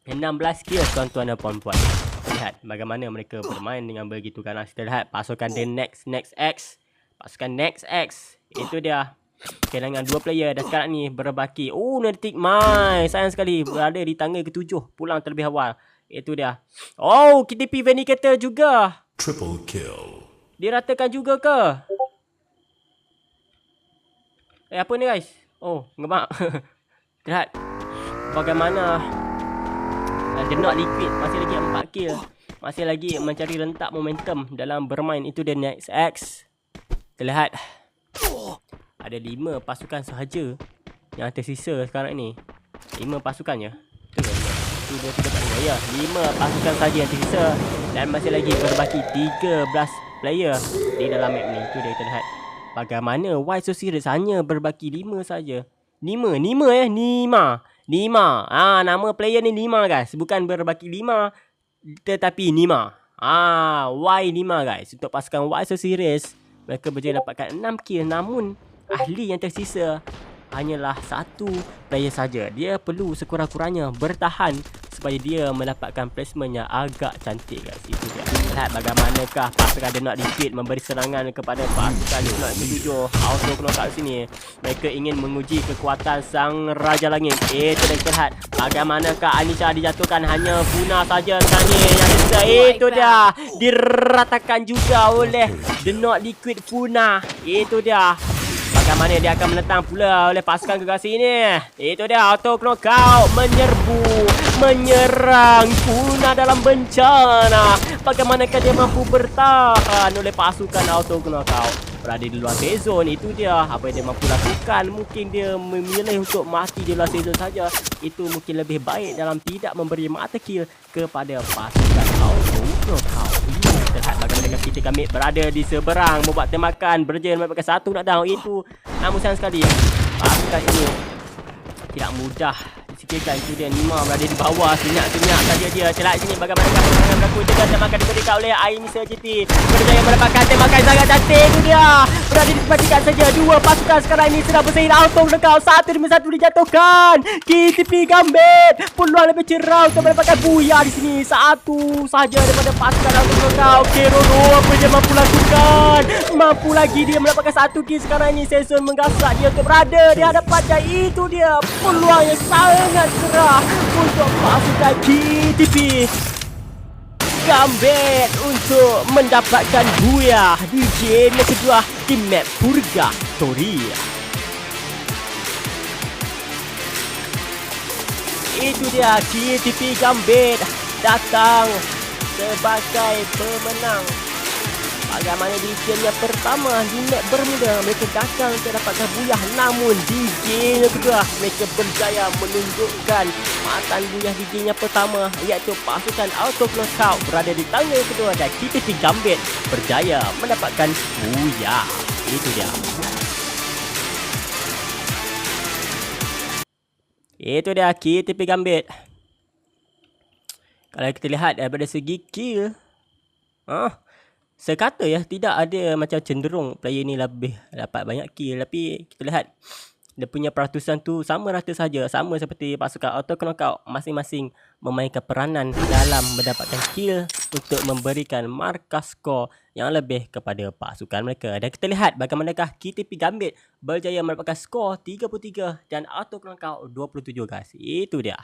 16 kill tuan-tuan dan puan-puan. Lihat bagaimana mereka bermain dengan begitu ganas. Kita lihat pasukan The Next X. Pasukan Next X. Itu dia. Kehilangan 2 player dan sekarang ni berbaki. Nertic Mai. Sayang sekali berada di tangga ke-7. Pulang terlebih awal. Itu dia. KTP Vindicator juga. Triple kill. Diratakan juga ke? Apa ni guys? Ngemak. Lihat bagaimana The Not Liquid masih lagi 4 kill. Masih lagi mencari rentak momentum dalam bermain. Itu The Next X. Kita lihat ada 5 pasukan sahaja yang tersisa sekarang ni. 5 pasukan je. Tu kan? 1, 2, 3, 4, 5. Ya, 5 pasukan saja yang tersisa. Dan masih lagi berbaki 13 player di dalam map ni. Tu dia kita lihat. Bagaimana Why So Serious hanya berbaki 5 saja. Nima. Nama player ni Nima guys. Bukan berbaki 5 tetapi Nima. Why Nima guys. Untuk pasukan Why So Serious, mereka berjaya dapatkan 6 kill. Namun ahli yang tersisa hanyalah 1 player saja. Dia perlu sekurang-kurangnya bertahan supaya dia mendapatkan placement yang agak cantik guys. Itu dia. Lihat bagaimanakah pasukan The Not Liquid memberi serangan kepada pasukan The Not 7 auto knockout sini. Mereka ingin menguji kekuatan sang Raja Langit. Itu dan kita lihat bagaimanakah Anisha dijatuhkan. Hanya Funa saja sekarang ni yang tersisa. Itu dia. Diratakan juga oleh The Not Liquid Funa. Itu dia. Bagaimana dia akan menentang pula oleh pasukan gegasi ini. Itu dia auto knockout. Menyerang Funa dalam bencana. Bagaimanakah dia mampu bertahan oleh pasukan auto knockout. Berada di luar safe zone. Itu dia apa yang dia mampu lakukan. Mungkin dia memilih untuk mati di luar safe zone saja. Itu mungkin lebih baik dalam tidak memberi mata kill kepada pasukan auto knockout. Kita lihat bagaimana kita kami berada di seberang membuat tembakan berjaya mendapatkan 1 knockdown. Itu namun sayang sekali pasukan ini tidak mudah disikirkan. Itu dia Nima berada di bawah senyap-senyap saja dia. Celak sini bagaimana serangan berlaku. Juga tembakan diberikan oleh Ainisa GT. Berjaya mendapatkan tembakan sangat cantik. Itu dia berada di tempat tingkat saja. 2 pasukan sekarang ini sedang bersaing auto knockout. 1 demi 1 dijatuhkan. KTP Gambit peluang lebih cerah untuk mendapatkan buya di sini. 1 saja daripada pasukan auto knockout. Kerono apa dia mampu lakukan. Mampu lagi dia mendapatkan 1 kill sekarang ini. Season menggasak dia untuk berada di hadapannya. Itu dia peluang yang sangat cerah untuk pasukan KTP Gambit untuk mendapatkan buya di game yang kedua di map Purgatory. Itu dia KTP Gambit datang sebagai pemenang. Bagaimana di game yang pertama di map Bermuda mereka datang untuk dapatkan buyah. Namun di game yang kedua mereka berjaya menunjukkan matan buyah di game yang pertama, iaitu pasukan auto knockout berada di tangga yang kedua dan KTP Gambit berjaya mendapatkan buyah. Itu dia. Itu dia KTP Gambit. Kalau kita lihat daripada segi kill, sekata ya tidak ada macam cenderung player ni lebih dapat banyak kill. Tapi kita lihat dia punya peratusan tu sama rata saja. Sama seperti pasukan auto knockout. Masing-masing memainkan peranan dalam mendapatkan kill untuk memberikan markah skor yang lebih kepada pasukan mereka. Dan kita lihat bagaimanakah KTP Gambit berjaya mendapatkan skor 33 dan auto knockout 27 guys. Itu dia.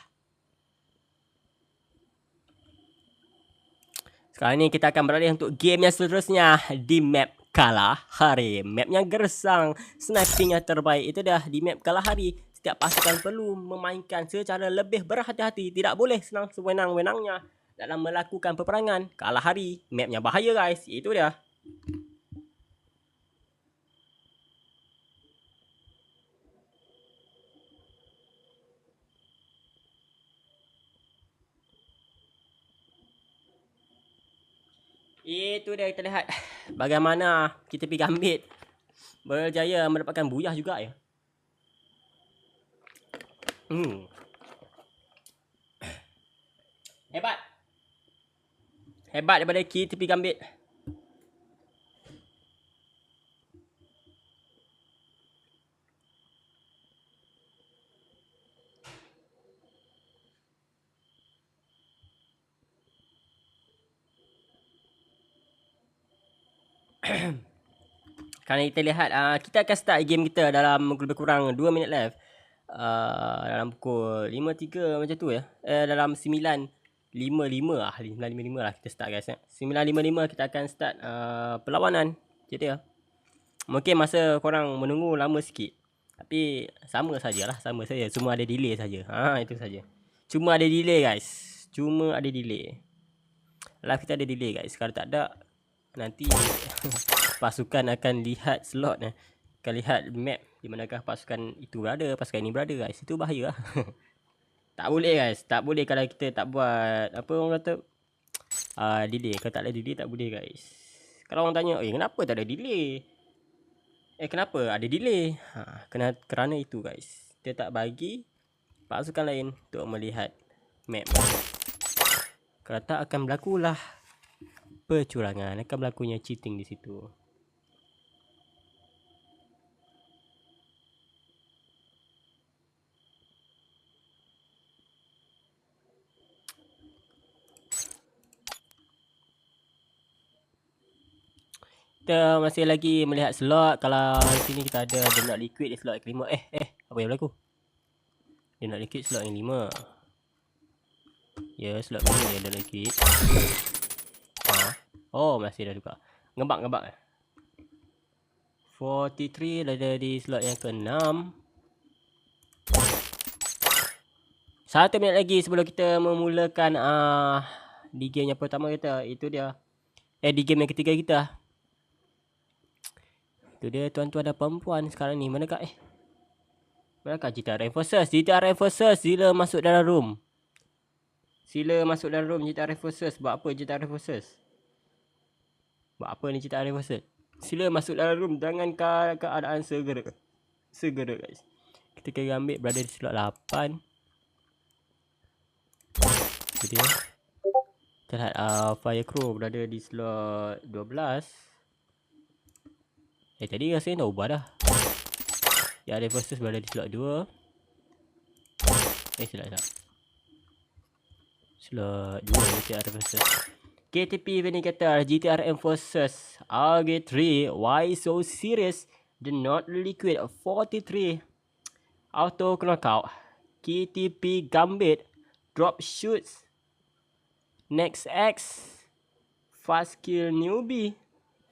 Sekarang ni kita akan beralih untuk game yang seterusnya di map Kalahari. Map yang gersang, sniping yang terbaik. Itu dah di map Kalahari. Setiap pasukan perlu memainkan secara lebih berhati-hati. Tidak boleh senang sewenang-wenangnya dalam melakukan peperangan. Kalahari, mapnya bahaya guys. Itu dia. Itu dia kita lihat bagaimana KTP Gambit berjaya mendapatkan buyah juga ya. Hebat. Hebat daripada KTP Gambit. Kalau kita lihat kita akan start game kita dalam lebih kurang 2 minit left. Dalam pukul 5.3 macam tu ya. Dalam 9.55 lah. 9.55 lah kita start guys. 9.55 kita akan start perlawanan. Jadi ya. Mungkin masa korang menunggu lama sikit. Tapi sama sajalah, sama saja. Cuma ada delay saja. Itu saja. Cuma ada delay guys. Cuma ada delay. Live kita ada delay guys. Kalau tak ada nanti pasukan akan lihat slot akan lihat map Di manakah pasukan itu berada, pasukan ini berada guys. Itu bahaya lah. Tak boleh guys. Tak boleh kalau kita tak buat apa orang kata delay. Kalau tak ada delay tak boleh guys. Kalau orang tanya, kenapa tak ada delay? Kenapa ada delay? Kerana itu guys. Dia tak bagi pasukan lain untuk melihat map. Kalau tak akan berlakulah percurangan, akan berlakunya cheating di situ. Kita masih lagi melihat slot. Kalau di sini kita ada The Not Liquid di slot kelima. Apa yang berlaku? The Not Liquid slot yang 5. Ya, slot kelima yang The Not Liquid. Oh, masih dah juga. Ngebak. 43 ada di slot yang ke-6. 1 minit lagi sebelum kita memulakan di game yang pertama kita. Itu dia. Di game yang ketiga kita. Itu dia tuan-tuan dan perempuan sekarang ni. Manakah GTRM Forces? GTRM Forces sila masuk dalam room. GTRM Forces. Buat apa GTRM Forces? Buat apa ni GTRM Forces? Sila masuk dalam room. Jangan keadaan segera guys. Kita kira ambil berada di slot 8. Jadi kita lihat Firecrow berada di slot 12. Tadi rasanya dah ubah dah. GTRM Forces berada di slot 2. Silap. Slot 2 GTRM Forces. KTP Vindicator, GTRM Forces, RG3, Why So Serious, The Not Liquid 43, Auto Knockout, KTP Gambit, Drop Shoots, Next X, Fast Kill Newbie,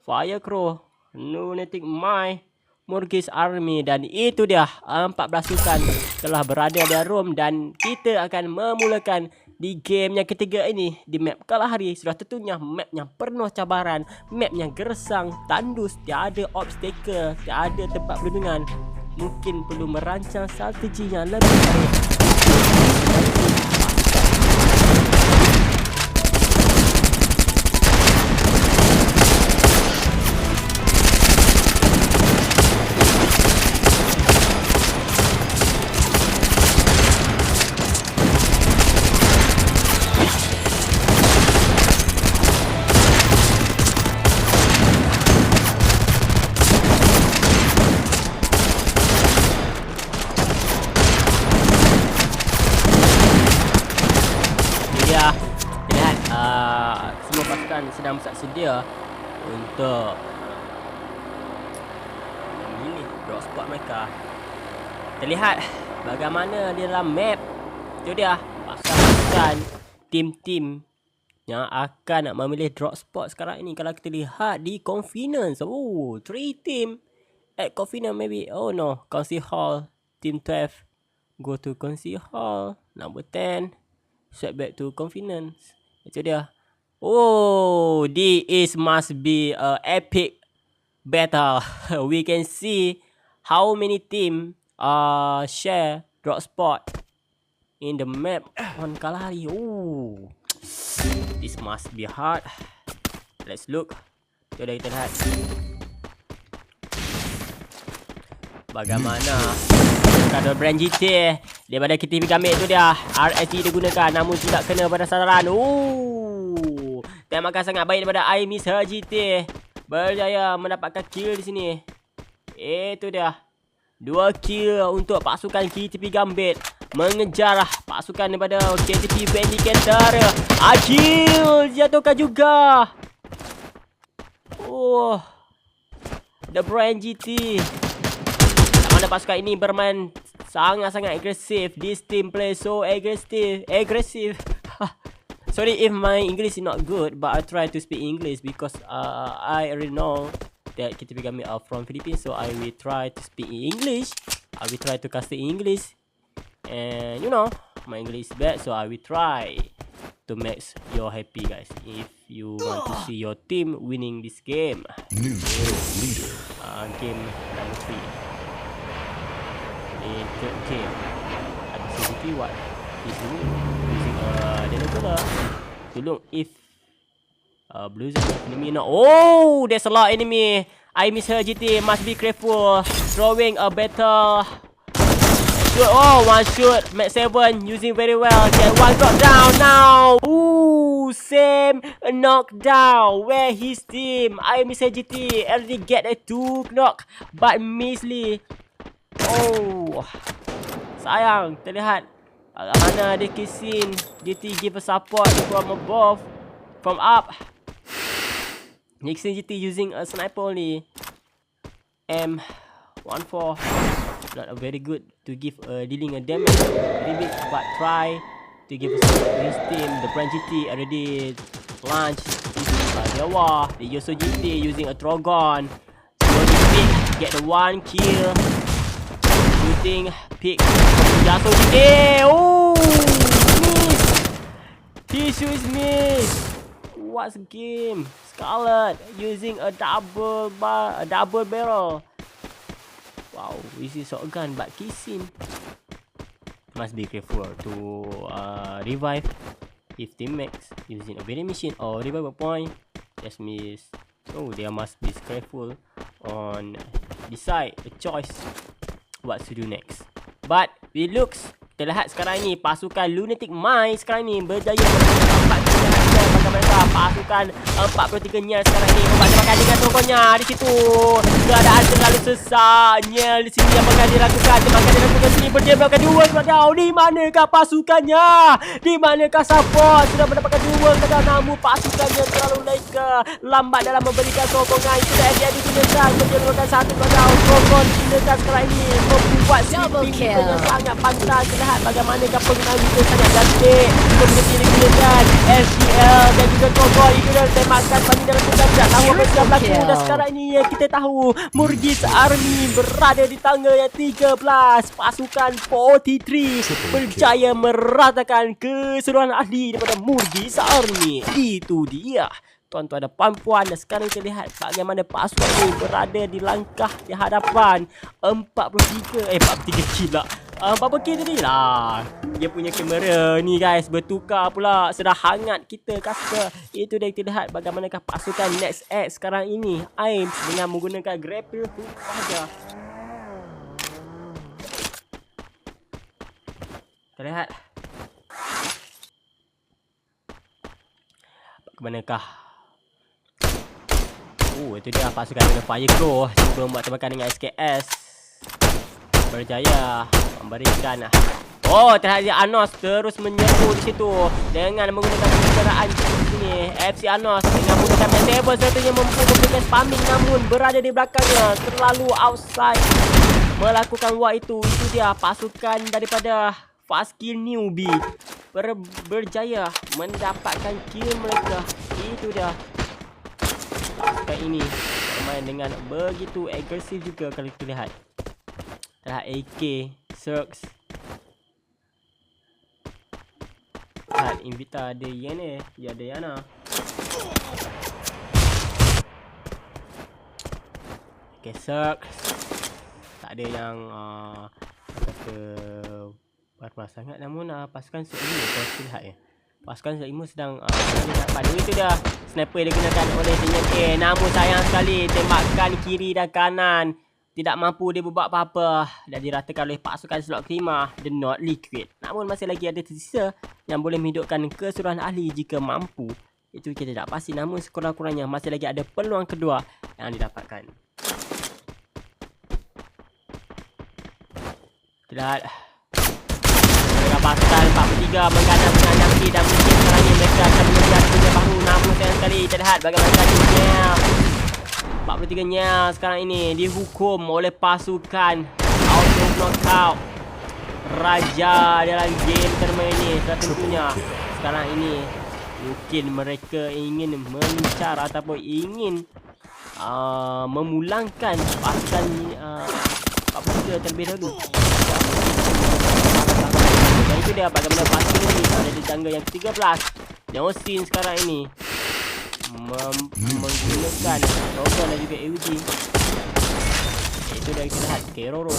Firecrow, Lunatic Mind, Morgis Army, dan itu dia 4 pasukan telah berada dalam room dan kita akan memulakan di game yang ketiga ini di map Kalahari. Sudah tentunya map yang penuh cabaran, map yang gersang, tandus, tiada obstacle, tiada tempat perlindungan. Mungkin perlu merancang strategi yang lebih baik. Semua pasukan sedang bersiap sedia untuk memilih drop spot mereka. Terlihat bagaimana di dalam map. Itu dia pasukan tim-tim yang akan memilih drop spot sekarang ini. Kalau kita lihat di Convenience, 3 team at Convenience maybe. Oh no, Council Hall, Team 12 go to Council Hall. Number 10 swap back to Convenience. Itu dia. Oh, this must be a epic battle. We can see how many team share drop spot in the map on Kalahari. Oh, this must be hard. Let's look. Kita lihat bagaimana kalau brand GT daripada KTP Gambit itu dia. RSG digunakan namun tidak kena pada sasaran. Tembakan sangat baik daripada I Miss Her GT. Berjaya mendapatkan kill di sini. Itu dia. 2 kill untuk pasukan KTP Gambit. Mengejar pasukan daripada KTP Vindicator. Kill jatuhkan juga. Oh, the brand GT. Mana pasukan ini bermain sangat-sangat agresif. This team play so aggressive. Sorry if my English is not good, but I try to speak English because I already know that KTP Gambit are from Philippines, so I will try to speak in English. I will try to cast in English, and you know my English is bad, so I will try to make you happy, guys. If you want to see your team winning this game, New leader. game number 3. in third kill. Ada CCTV what he's doing using Denokula to look if blue zone enemy not. Oh, there's a lot enemy. I miss her GT. Must be careful. Throwing a better shoot. Oh, one shoot. Max 7 using very well. Get one drop down now. Ooh, same knockdown. Where his team? I miss her GT. Already get a 2 knock, but Measly. Oh, sayang. Terlihat bagaimana dia kissing. GT give a support from above, from up. Nixon GT using a sniper only. M14. Not a very good to give dealing a damage. Very big, but try to give a support to his team. The Brand GT already launched Jawa. The Yoso GT using a Trogon. Slowly pick, get the 1 kill. Shooting pick. Yaso GT. Oh, miss. He shoots miss. What's game? Scarlet using a double barrel. Wow, this is shotgun but kissing. Must be careful to revive if teammates using a very machine or revive a point. Just miss. So they must be careful on decide a choice what to do next. But it looks terlihat sekarang ini pasukan Lunatic Mind sekarang ini berjaya mendapat bagaimana pasukan 43-nya sekarang ini membaca dengan tokohnya di situ. Keadaan terlalu sesaknya di sini yang akan dilakukan. Akan dilakukan sini berdiam melakukan 2 knockdown. Di manakah pasukannya? Di manakah support? Sudah mendapatkan 2 knockdown namun pasukannya terlalu leka, lambat dalam memberikan sokongan. Sudah dia digunakan menjadikan 1 knockdown. Sokong digunakan sekarang ini membuat sleeping dengan sangat pantas. Terlihat bagaimanakah penggunaan itu sangat cantik. Kemudian digunakan SGL dan juga Kogol itu dah tembakan banding dalam kuda. Tidak tahu apa yang berlaku. Dan sekarang ini kita tahu Murgis Army berada di tangga yang 13. Pasukan 43 berjaya meratakan keseluruhan ahli daripada Murgis Army. Itu dia tuan-tuan dan puan-puan. Dan sekarang kita lihat bagaimana pasukan ini berada di langkah di hadapan 43 kill lah. 40 kill tadi lah. Dia punya kamera ni guys bertukar pula. Sudah hangat kita kata. Itu dia kita lihat bagaimanakah pasukan Next X sekarang ini aim dengan menggunakan grapple hook saja. Terlihat bagaimanakah. Oh, itu dia pasukan dengan Firecrow cuba membuat tembakan dengan SKS. Berjaya memberikan. Oh, terhadap Anos terus menyerbu di situ dengan menggunakan kenderaan di sini. FC Anos dengan menggunakan Metable sertanya mampu memberikan spamming namun berada di belakangnya terlalu outside melakukan war itu. Itu dia pasukan daripada Fast Kill Newbie berjaya mendapatkan kill mereka. Itu dia pasukan ini bermain dengan begitu agresif juga kalau kita lihat. Terlihat AK, Cirx. Lihat Invita ada Yene, dia ada Yana. Okay, Cirx. Tak ada yang kata parah sangat namun pasukan Cirx ini kita lihat ya. Pasukan Cirx ini sedang dapat. Itu dia sniper yang digunakan oleh Tinyan A. Namun sayang sekali tembakan kiri dan kanan tidak mampu dia berbuat apa-apa dan diratakan oleh pasukan slot kelima The Not Liquid. Namun masih lagi ada tersisa yang boleh menghidupkan keseluruhan ahli jika mampu. Itu kita tak pasti namun sekurang-kurangnya masih lagi ada peluang kedua yang didapatkan. Lihat pasukan 43 menggadang dengan Naki dan mungkin sekarang ini mereka akan mengejar dunia baru. Namun sayang sekali kita lihat bagaimana dunia 43-nya sekarang ini dihukum oleh pasukan auto knockout. Raja dalam game terma ini tentunya sekarang ini mungkin mereka ingin mencar ataupun ingin memulangkan pasukan 43 terlebih dahulu. Dan itu dia bagaimana pasukan ini ada di tangga yang 13. Neosin sekarang ini menggunakan Rogan dan juga AUG. Itu dah kita lihat Keroro.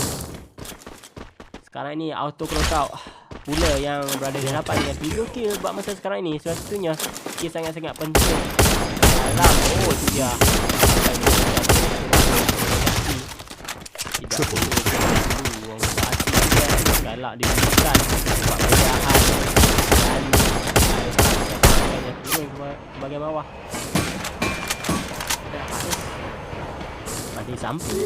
sekarang ni auto knockout pula yang berada di hadapan dengan 3 kill buat masa sekarang ni. Satunya kill sangat-sangat penting. Alam, oh tu dia. Tidak perlu galak dia bukan buat penjahat dan turun ke bahagian bawah. Ada sampul.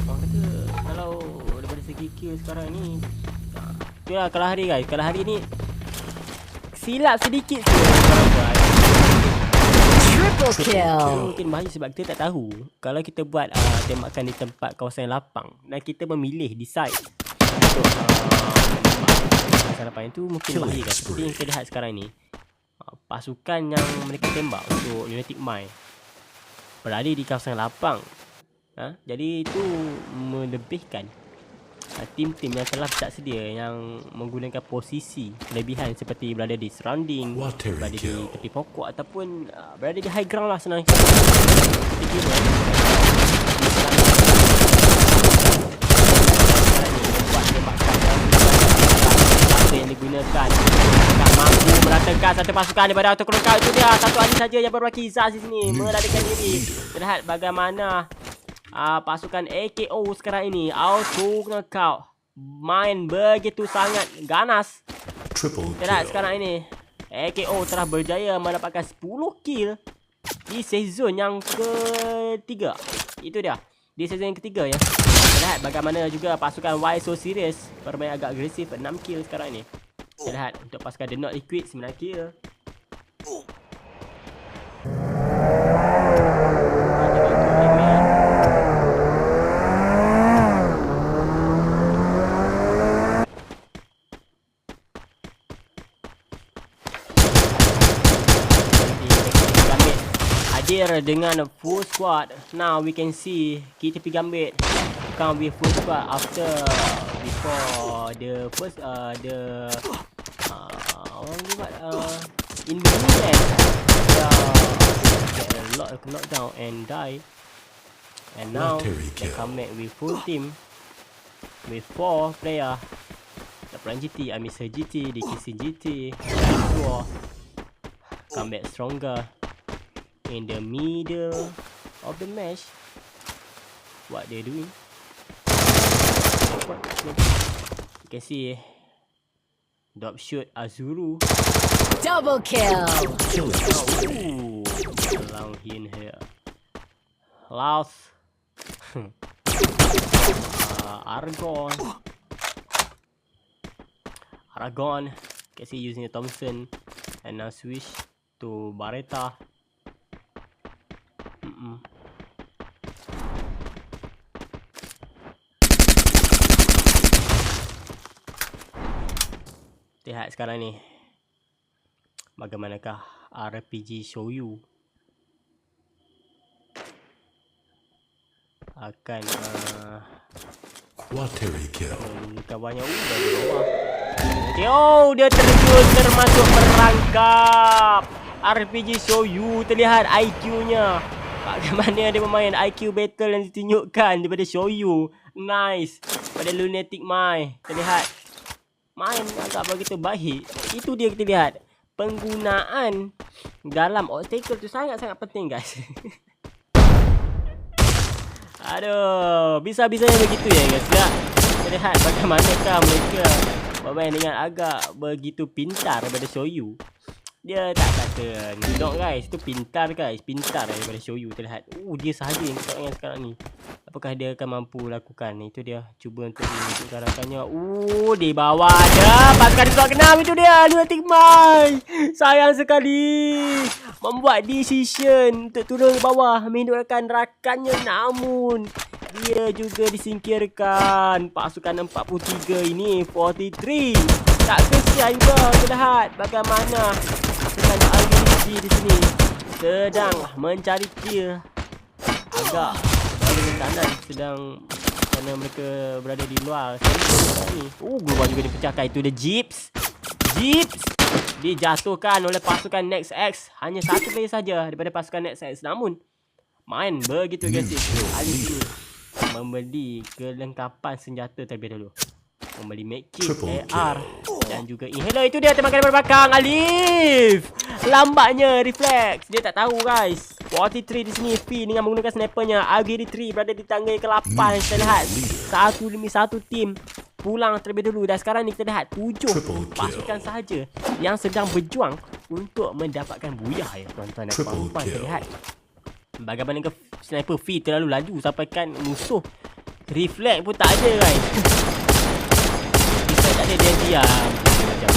Orang kata kalau daripada segi kill sekarang ni, itulah kalah hari guys. Kalah hari ni silap sedikit je orang buat. Triple kill. Mungkin bahaya sebab kita tak tahu. Kalau kita buat tembakan di tempat kawasan lapang dan kita memilih decide untuk kawasan lapang itu, mungkin bahaya kan. Seperti yang kita lihat sekarang ni, pasukan yang mereka tembak untuk Lunatic Mine berada di kawasan lapang. Jadi itu melebihkan tim-tim yang telah tak sedia, yang menggunakan posisi kelebihan seperti berada di surrounding, berada di tepi pokok ataupun berada di high ground lah, senang kata. Kita kira yang digunakan tak mampu meratakan satu pasukan daripada auto knockout. Itu dia satu ahli saja yang berbaki Zaz di sini melarikan diri. Lihat bagaimana pasukan AKO sekarang ini auto knockout main begitu sangat ganas. Lihat sekarang ini AKO telah berjaya mendapatkan 10 kill di season yang ketiga. Itu dia, di season yang ketiga ya. Lihat bagaimana juga pasukan Why So Serious bermain agak agresif, 6 kill sekarang ni. Lihat untuk pasukan The Not Liquid 9 kill. Hadir dengan full squad. Now we can see KTP Gambit come with full squad after before the first orang ni buat in the end get a lot of knockdown and die, and now they come back with full team with 4 player. The Perang GT, Amisa GT, Dikisin GT, come back stronger in the middle of the match. What they're doing, you can see drop shoot Azuru. Double kill. Allow in here. Last Aragon. You can see using the Thompson and now switch to Barretta. Lihat sekarang ni bagaimanakah RPG Shoyu akan kawannya dari bawah. Dia terjun termasuk perangkap. RPG Shoyu, terlihat IQ-nya. Bagaimana dia bermain, IQ battle yang ditunjukkan daripada Shoyu. Nice. Pada Lunatic Mine terlihat main agak begitu baik. Itu dia kita lihat. Penggunaan dalam obstacle tu sangat-sangat penting guys. Aduh, bisa-bisanya begitu ya guys. Kita lihat bagaimanakah mereka bermain dengan agak begitu pintar daripada Shoyu. Dia tak kata knock guys, tu pintar guys, pintar daripada Shoyu. Terlihat dia sahaja yang kita sekarang ni. Apakah dia akan mampu lakukan? Itu dia, cuba untuk menunjukkan rakannya. Di bawah ada pasukan Slot ke-6. Itu dia, Lunatic Mine. Sayang sekali membuat decision untuk turun ke bawah menghidupkan rakannya, namun dia juga disingkirkan. Pasukan 43 ini 43. Tak kesian juga. Terlihat bagaimana pasukan RBG di sini sedang mencari kill. Agak kanan sedang kerana mereka berada di luar ni. Global juga dipecahkan. Itu the Jeeps dijatuhkan oleh pasukan Next X. Hanya satu player saja daripada pasukan Next X, namun Main begitu agresif. Ali ini membeli kelengkapan senjata terlebih dahulu. Membeli medkit, Triple AR dan juga inhaler. Itu dia tembakan daripada belakang. Alif lambatnya reflex. Dia tak tahu guys. 43 di sini. V dengan menggunakan snipernya. AG3 berada di tangga ke-8. Kita lihat 1 tim pulang terlebih dahulu. Dan sekarang ni kita lihat 7 pasukan sahaja yang sedang berjuang untuk mendapatkan buyah ya tuan-tuan dan puan-puan. Kita lihat bagaimana ke sniper V terlalu laju sampaikan musuh reflex pun tak ada guys. Kita tak ada, dia diam macam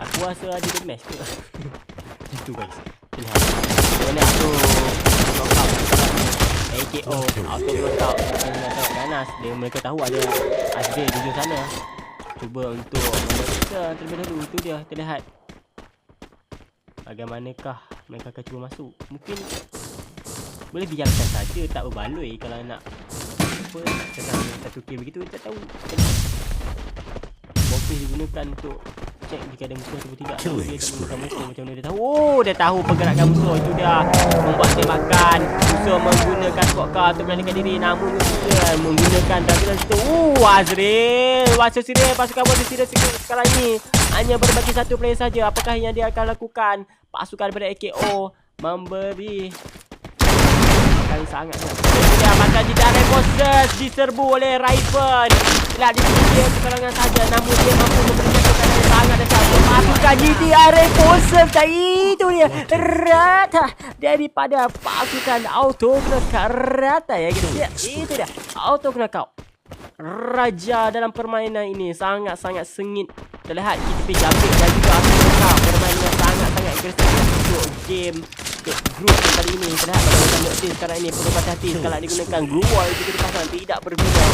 aku rasa ada damage ke. Itu guys. Kita lihat bagaimana aku knockout AKO auto knockout sangat ganas. Mereka tahu ada Azrael di ujung sana. Cuba untuk memeriksa terlebih dahulu. Itu dia. Kita lihat bagaimanakah mereka akan cuba masuk. Mungkin boleh biarkan saja, tak berbaloi kalau nak apa tentang satu kill begitu. Tak tahu mungkin digunakan untuk cek jika ada musuh ataupun tidak. Dia tak menggunakan musuh macam mana dia tahu. Oh, dia tahu pergerakan musuh. Itu dia membuat tembakan. Musuh menggunakan squad car untuk melarikan diri, namun dia menggunakan dragon situ. Azrael, Waso Siril, pasukan Waso Siril sekarang ini hanya berbagi satu player saja. Apakah yang dia akan lakukan? Pasukan daripada AKO memberi sangat dia maka tidak reposes diserbu oleh Raven. Lihat di sini dia kekurangan saja, namun dia mampu memberikan tekanan yang sangat dekat. Pasukan GDR reposes dan itu dia rata daripada pasukan auto knockout rata ya gitu. Ya, itu dia auto knockout. Raja dalam permainan ini sangat-sangat sengit. Terlihat KTP Gambit dan juga auto knockout permainan yang sangat-sangat agresif untuk game group kali ini. Terlihat bagaimana Noctis sekarang ini perlu hati-hati kalau digunakan glue wall jika dipasang tidak berguna.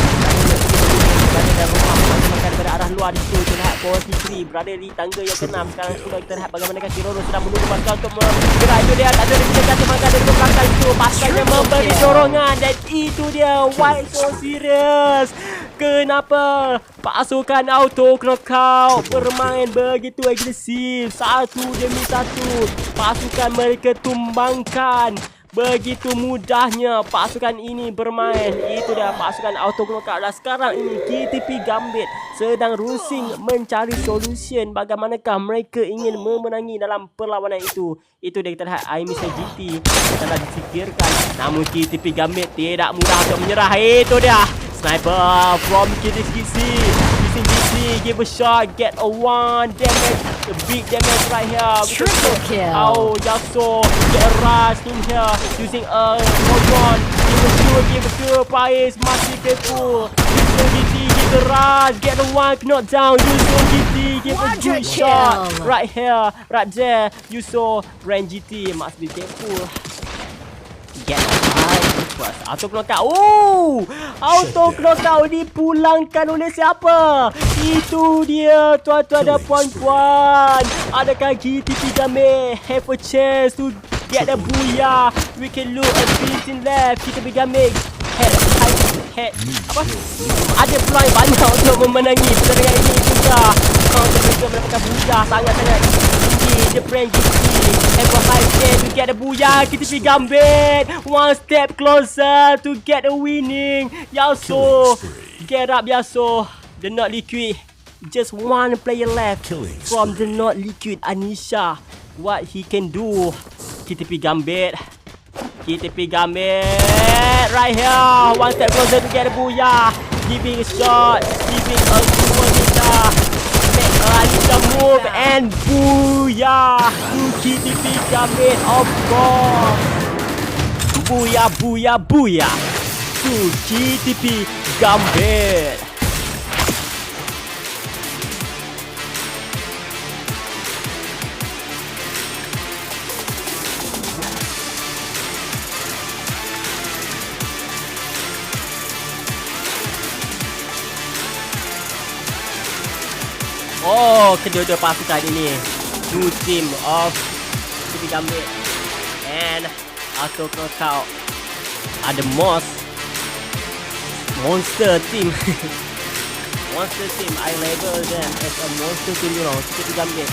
Berada dalam rumah makan daripada arah luar di situ. Terlihat 43 berada di tangga yang ke-6. Sekarang sudah kita lihat bagaimana Kiroro sedang menunggu pasukan untuk bergerak. Itu dia tak ada rencana makan dari belakang itu. Pasukannya memberi dorongan dan itu dia White So Serious. Kenapa pasukan auto knockout bermain begitu agresif, satu demi satu pasukan mereka tumbangkan. Begitu mudahnya pasukan ini bermain. Itu dia pasukan auto knockout. Dan sekarang ini KTP Gambit sedang rusing mencari solution bagaimanakah mereka ingin memenangi dalam perlawanan itu. Itu dia kita lihat Mr. GT telah disingkirkan, namun KTP Gambit tidak mudah untuk menyerah. Itu dia sniper from KTC. Using GT, give a shot, get a 1 damage, a big damage right here. Triple kill. Oh, Yasuo, get a rush in here using a Mojon. Give a shoot, Pais, masih careful. Using GT, give a rush, get a 1 knock down. Using GT, give a good shot right here, right there. Yasuo, brand GT, must be careful. Get first. Auto knockout. Oh, auto knockout dipulangkan oleh siapa? Itu dia tuan-tuan dan puan-puan. Adakah KTP Gambit have a chance to get the booyah? We can look at 15 left. KTP Gambit head apa? Ada peluang banyak untuk memenangi pertandingan ini juga. Untuk mereka mendapatkan booyah sangat-sangat tinggi. The brand GT have a high chance to get the booyah. KTP Gambit one step closer to get the winning. Yasuo, get up Yasuo. The not liquid, just one player left from the not liquid Anisha. What he can do? KTP Gambit right here, one step closer to get the booyah. Giving a shot, giving a good make Anisha move and booyah to KTP Gambit, of course. Booyah, booyah, booyah to KTP Gambit. Oh, kedua-dua pasukan ini, two team of KTP Gambit and auto knockout are the most monster team. Monster team, I label them as a monster team, you know. KTP Gambit,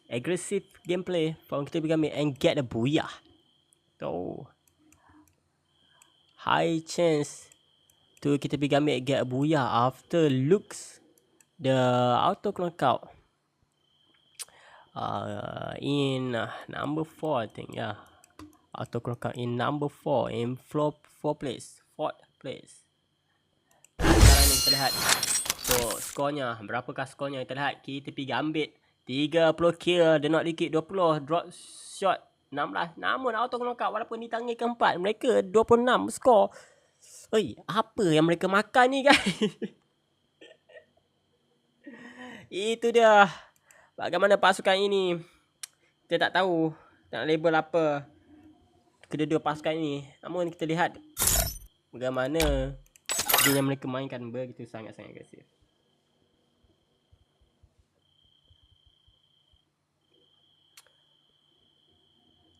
aggressive gameplay from KTP Gambit and get a booyah. So high chance to kita pergi ambil get booyah after looks the auto knockout in number 4 I think, yeah. Auto knockout in number 4 in fourth place. Sekarang ni kita lihat so skornya, berapakah skornya kita lihat. Kita pergi ambil 30 kill, the not liquid 20, drop shot 16. Namun auto knockout walaupun di tangan keempat, mereka 26 skor. Oi, apa yang mereka makan ni guys? Itu dia. Bagaimana pasukan ini? Kita tak tahu nak label apa kedua-dua pasukan ini. Namun kita lihat bagaimana dia yang mereka mainkan begitu sangat-sangat agresif.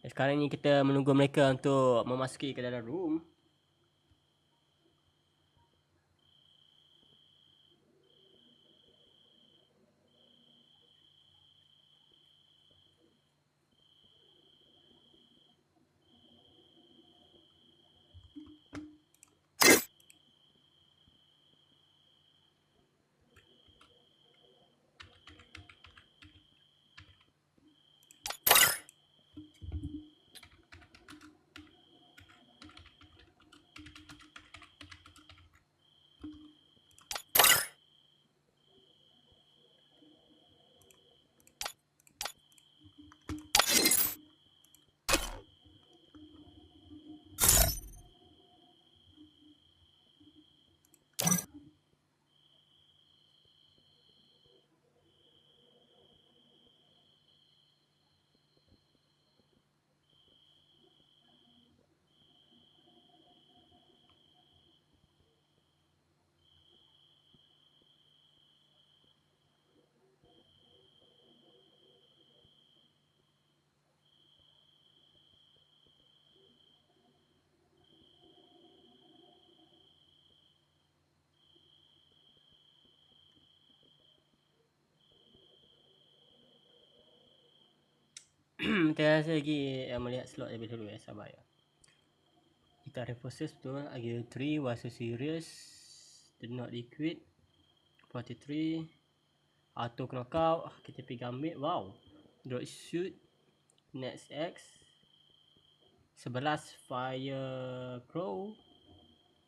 Sekarang ni kita menunggu mereka untuk memasuki ke dalam room. Kita rasa lagi melihat slot lebih dulu ya, sabar ya. Kita reinforces betul. Agil 3 was so serious. Did not liquid 43. Auto knockout. Kita pergi ambil. Wow. Drop shoot. Next X 11 fire crow.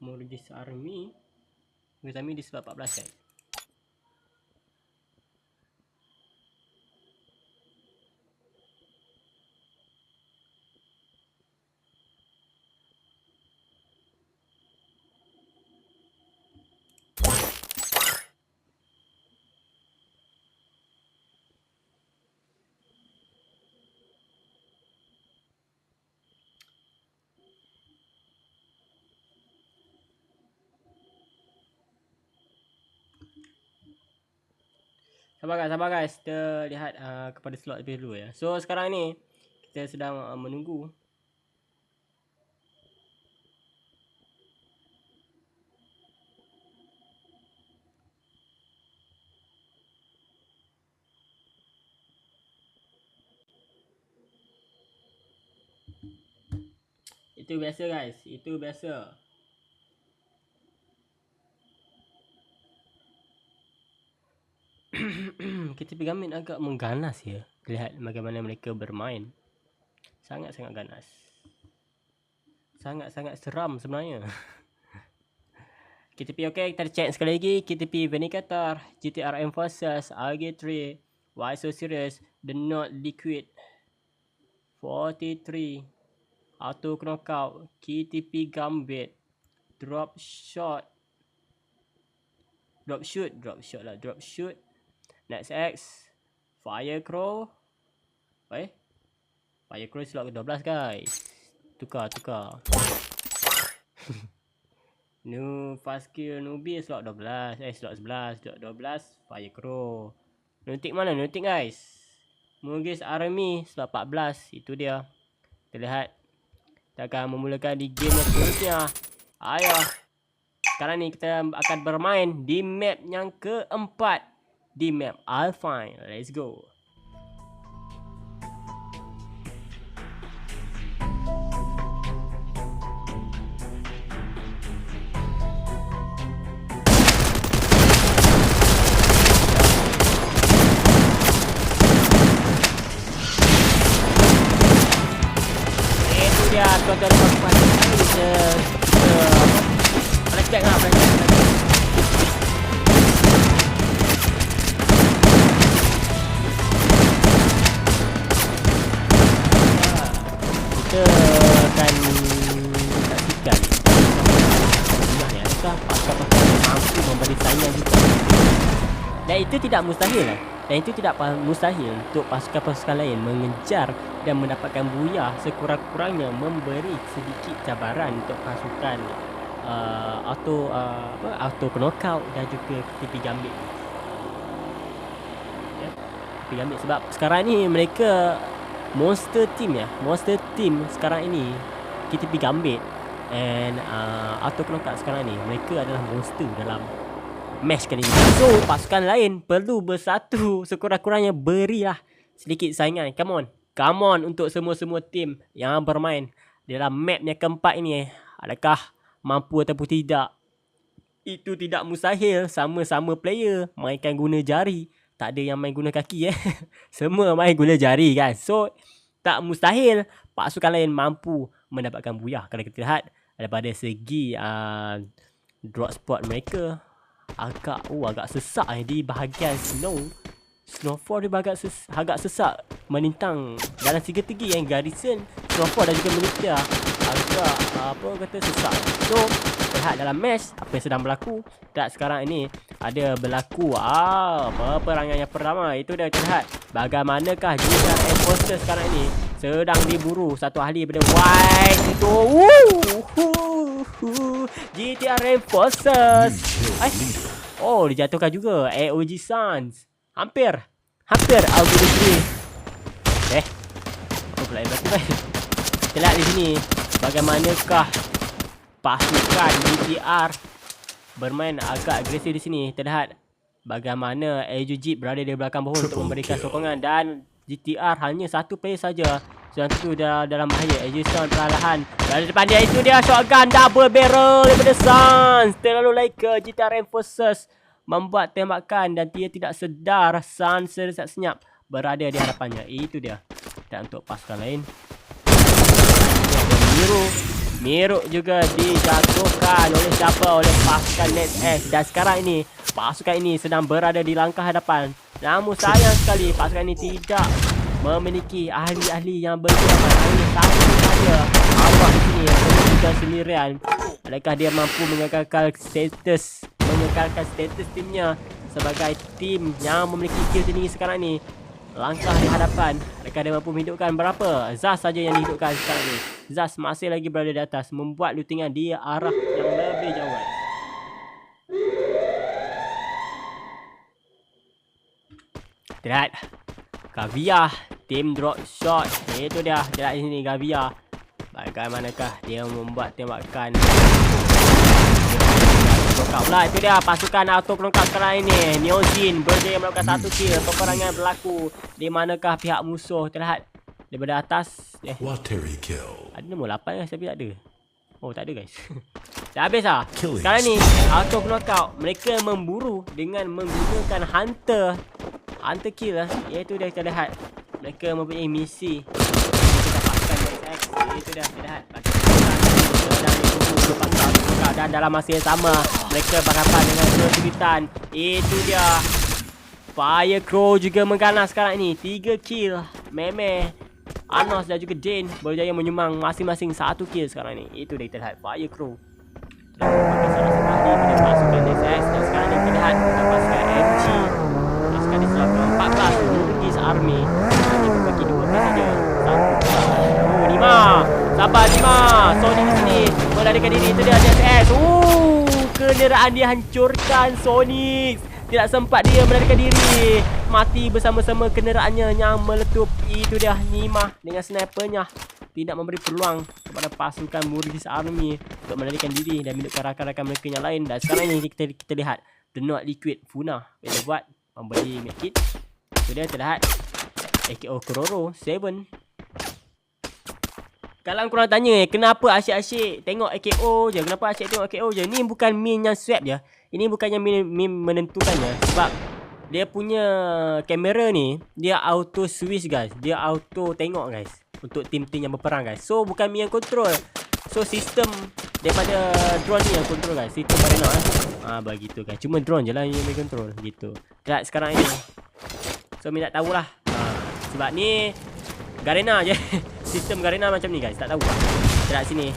Murgis army. Murgis army di slot 14 guys. Sabar guys. Kita lihat kepada slot lebih dulu ya. So sekarang ni kita sedang menunggu. Itu biasa guys. Itu biasa. Kita pergi ambil agak mengganas ya. Lihat bagaimana mereka bermain. Sangat-sangat ganas. Sangat-sangat seram sebenarnya. Kita pergi okey, kita check sekali lagi. Kita pergi Vindicator, GTR Enforcers, RG3, Why So Serious, The Not Liquid 43, Auto Knockout, KTP Gambit, Drop Shoot, Next X, Fire Crow. Fire Crow slot ke-12 guys. Tukar. New Fast Kill Newbie slot 12. Slot 11. Slot 12 Fire Crow. Nutik mana? Nutik guys. Murgis Army slot 14. Itu dia. Kita lihat. Kita akan memulakan di game yang seterusnya. Ayo. Sekarang ni kita akan bermain di map yang keempat. Di map Alpine. Let's go. biar tuan-tuan dan puan flashback lah, flashback. Kita akan saksikan adakah pasukan-pasukan yang mampu memberi saingan juga. Dan itu tidak mustahil lah. Dan itu tidak mustahil untuk pasukan-pasukan lain mengejar dan mendapatkan buyah, sekurang-kurangnya memberi sedikit cabaran untuk pasukan auto knockout dan juga TP Gambit. Ya, TP Gambit sebab sekarang ni mereka monster team sekarang ini TP Gambit and auto knockout sekarang ni mereka adalah monster dalam match kali ini. So pasukan lain perlu bersatu, sekurang-kurangnya berilah sedikit saingan. Come on untuk semua-semua tim yang bermain dalam map yang keempat ini. Adakah mampu ataupun tidak? Itu tidak mustahil. Sama-sama player mainkan guna jari, tak ada yang main guna kaki semua main guna jari kan. So tak mustahil pasukan lain mampu mendapatkan buyah. Kalau kita lihat daripada segi drop spot mereka agak sesak di bahagian Snowfall dia agak sesak menintang dalam segitiga yang Garrison, Snowfall dan juga Militia agak sesak. So lihat dalam match apa yang sedang berlaku. Dan sekarang ini ada berlaku peperangan yang pertama. Itu dah terlihat bagaimanakah GTR Enforcer sekarang ini sedang diburu satu ahli daripada White itu. GTR Enforcers. Dijatuhkan juga AOG Suns. Hampir Augie Degree. Apa pula yang berlaku kan? Kita lihat di sini bagaimanakah pasukan GTR bermain agak agresif di sini. Terlihat bagaimana AOG berada di belakang pohon untuk memberikan sokongan dan GTR hanya satu player saja. Sedang tu dah dalam bahaya. Edison perlahan dari depan dia. Itu dia shotgun double barrel daripada Suns. Terlalu like GTR Enforcers membuat tembakan dan dia tidak sedar Suns senyap berada di hadapannya. Itu dia. Dan untuk pasukan lain, Miru juga dijatuhkan oleh siapa? Oleh pasukan NetX. Dan sekarang ini pasukan ini sedang berada di langkah hadapan. Namun sayang sekali pasukan ini tidak memiliki ahli-ahli yang berjaya. Hanya satu saja Allah di sini menunjukkan sendirian. Adakah dia mampu mengekalkan status timnya sebagai tim yang memiliki skill tinggi sekarang ni? Langkah di hadapan, adakah dia mampu menghidupkan berapa? Zaz saja yang dihidupkan sekarang ni. Zaz masih lagi berada di atas, membuat lootingan di arah yang lebih jauh guys. Lihat Gavia, team drop shot. Itu dia, lihat di sini Gavia. Bagaimanakah dia membuat tembakan? Knockout lah, itu dia pasukan auto knockout sekarang ini. Neozin berjaya melakukan satu kill. Peperangan berlaku di manakah pihak musuh. Terlihat daripada atas. Watery kill. Ada nombor 8 guys, tapi tak ada. Oh, tak ada guys. Dah habis lah. Sekarang ni auto knockout, mereka memburu dengan menggunakan hunter kill lah. Iaitu dia kita lihat mereka mempunyai misi. Kita dapatkan XX. Itu dah kita lihat. Dan dalam masa yang sama mereka berhadapan dengan kesulitan. Itu dia. Firecrow juga mengganas sekarang ini. 3 kill. Meme, Anos dan juga Dane berjaya menyumbang masing-masing 1 kill sekarang ini. Itu dia kita lihat Firecrow. Pakai salah-salah di pada pasukan DSS. Dan sekarang ni kita lihat pasukan MG. Pasukan di sebelah ke-14 Murgis Army. Dia berbagi 2 kill saja. 1 5. Sabar 5. Sonic di sini melarikan diri. Itu dia DSS. Kenderaan dihancurkan Sonic. Tidak sempat dia melarikan diri. Mati bersama-sama kenderaannya yang meletup. Itu dia Nimah dengan snipernya. Tidak memberi peluang kepada pasukan Murgis Army untuk melarikan diri dan menunjukkan rakan-rakan mereka yang lain. Dan sekarang ini kita lihat The Not Liquid Funa dia buat membeli medkit. Itu dia terlihat AKO Kororo 7. Kalau korang tanya kenapa asyik-asyik tengok AKO je, kenapa asyik tengok AKO je, ni bukan min yang swap je. Ini bukannya min menentukannya. Sebab dia punya kamera ni, dia auto switch guys. Dia auto tengok guys. untuk tim-tim yang berperang guys. So bukan Mi yang control. So sistem daripada drone ni yang control guys. Sistem Garena begitu guys. Cuma drone je lah yang Mi control gitu. Lihat sekarang ini. So Mi tak tahulah. Sebab ni Garena je. Sistem Garena macam ni guys. Tak tahu lah. Lihat sini.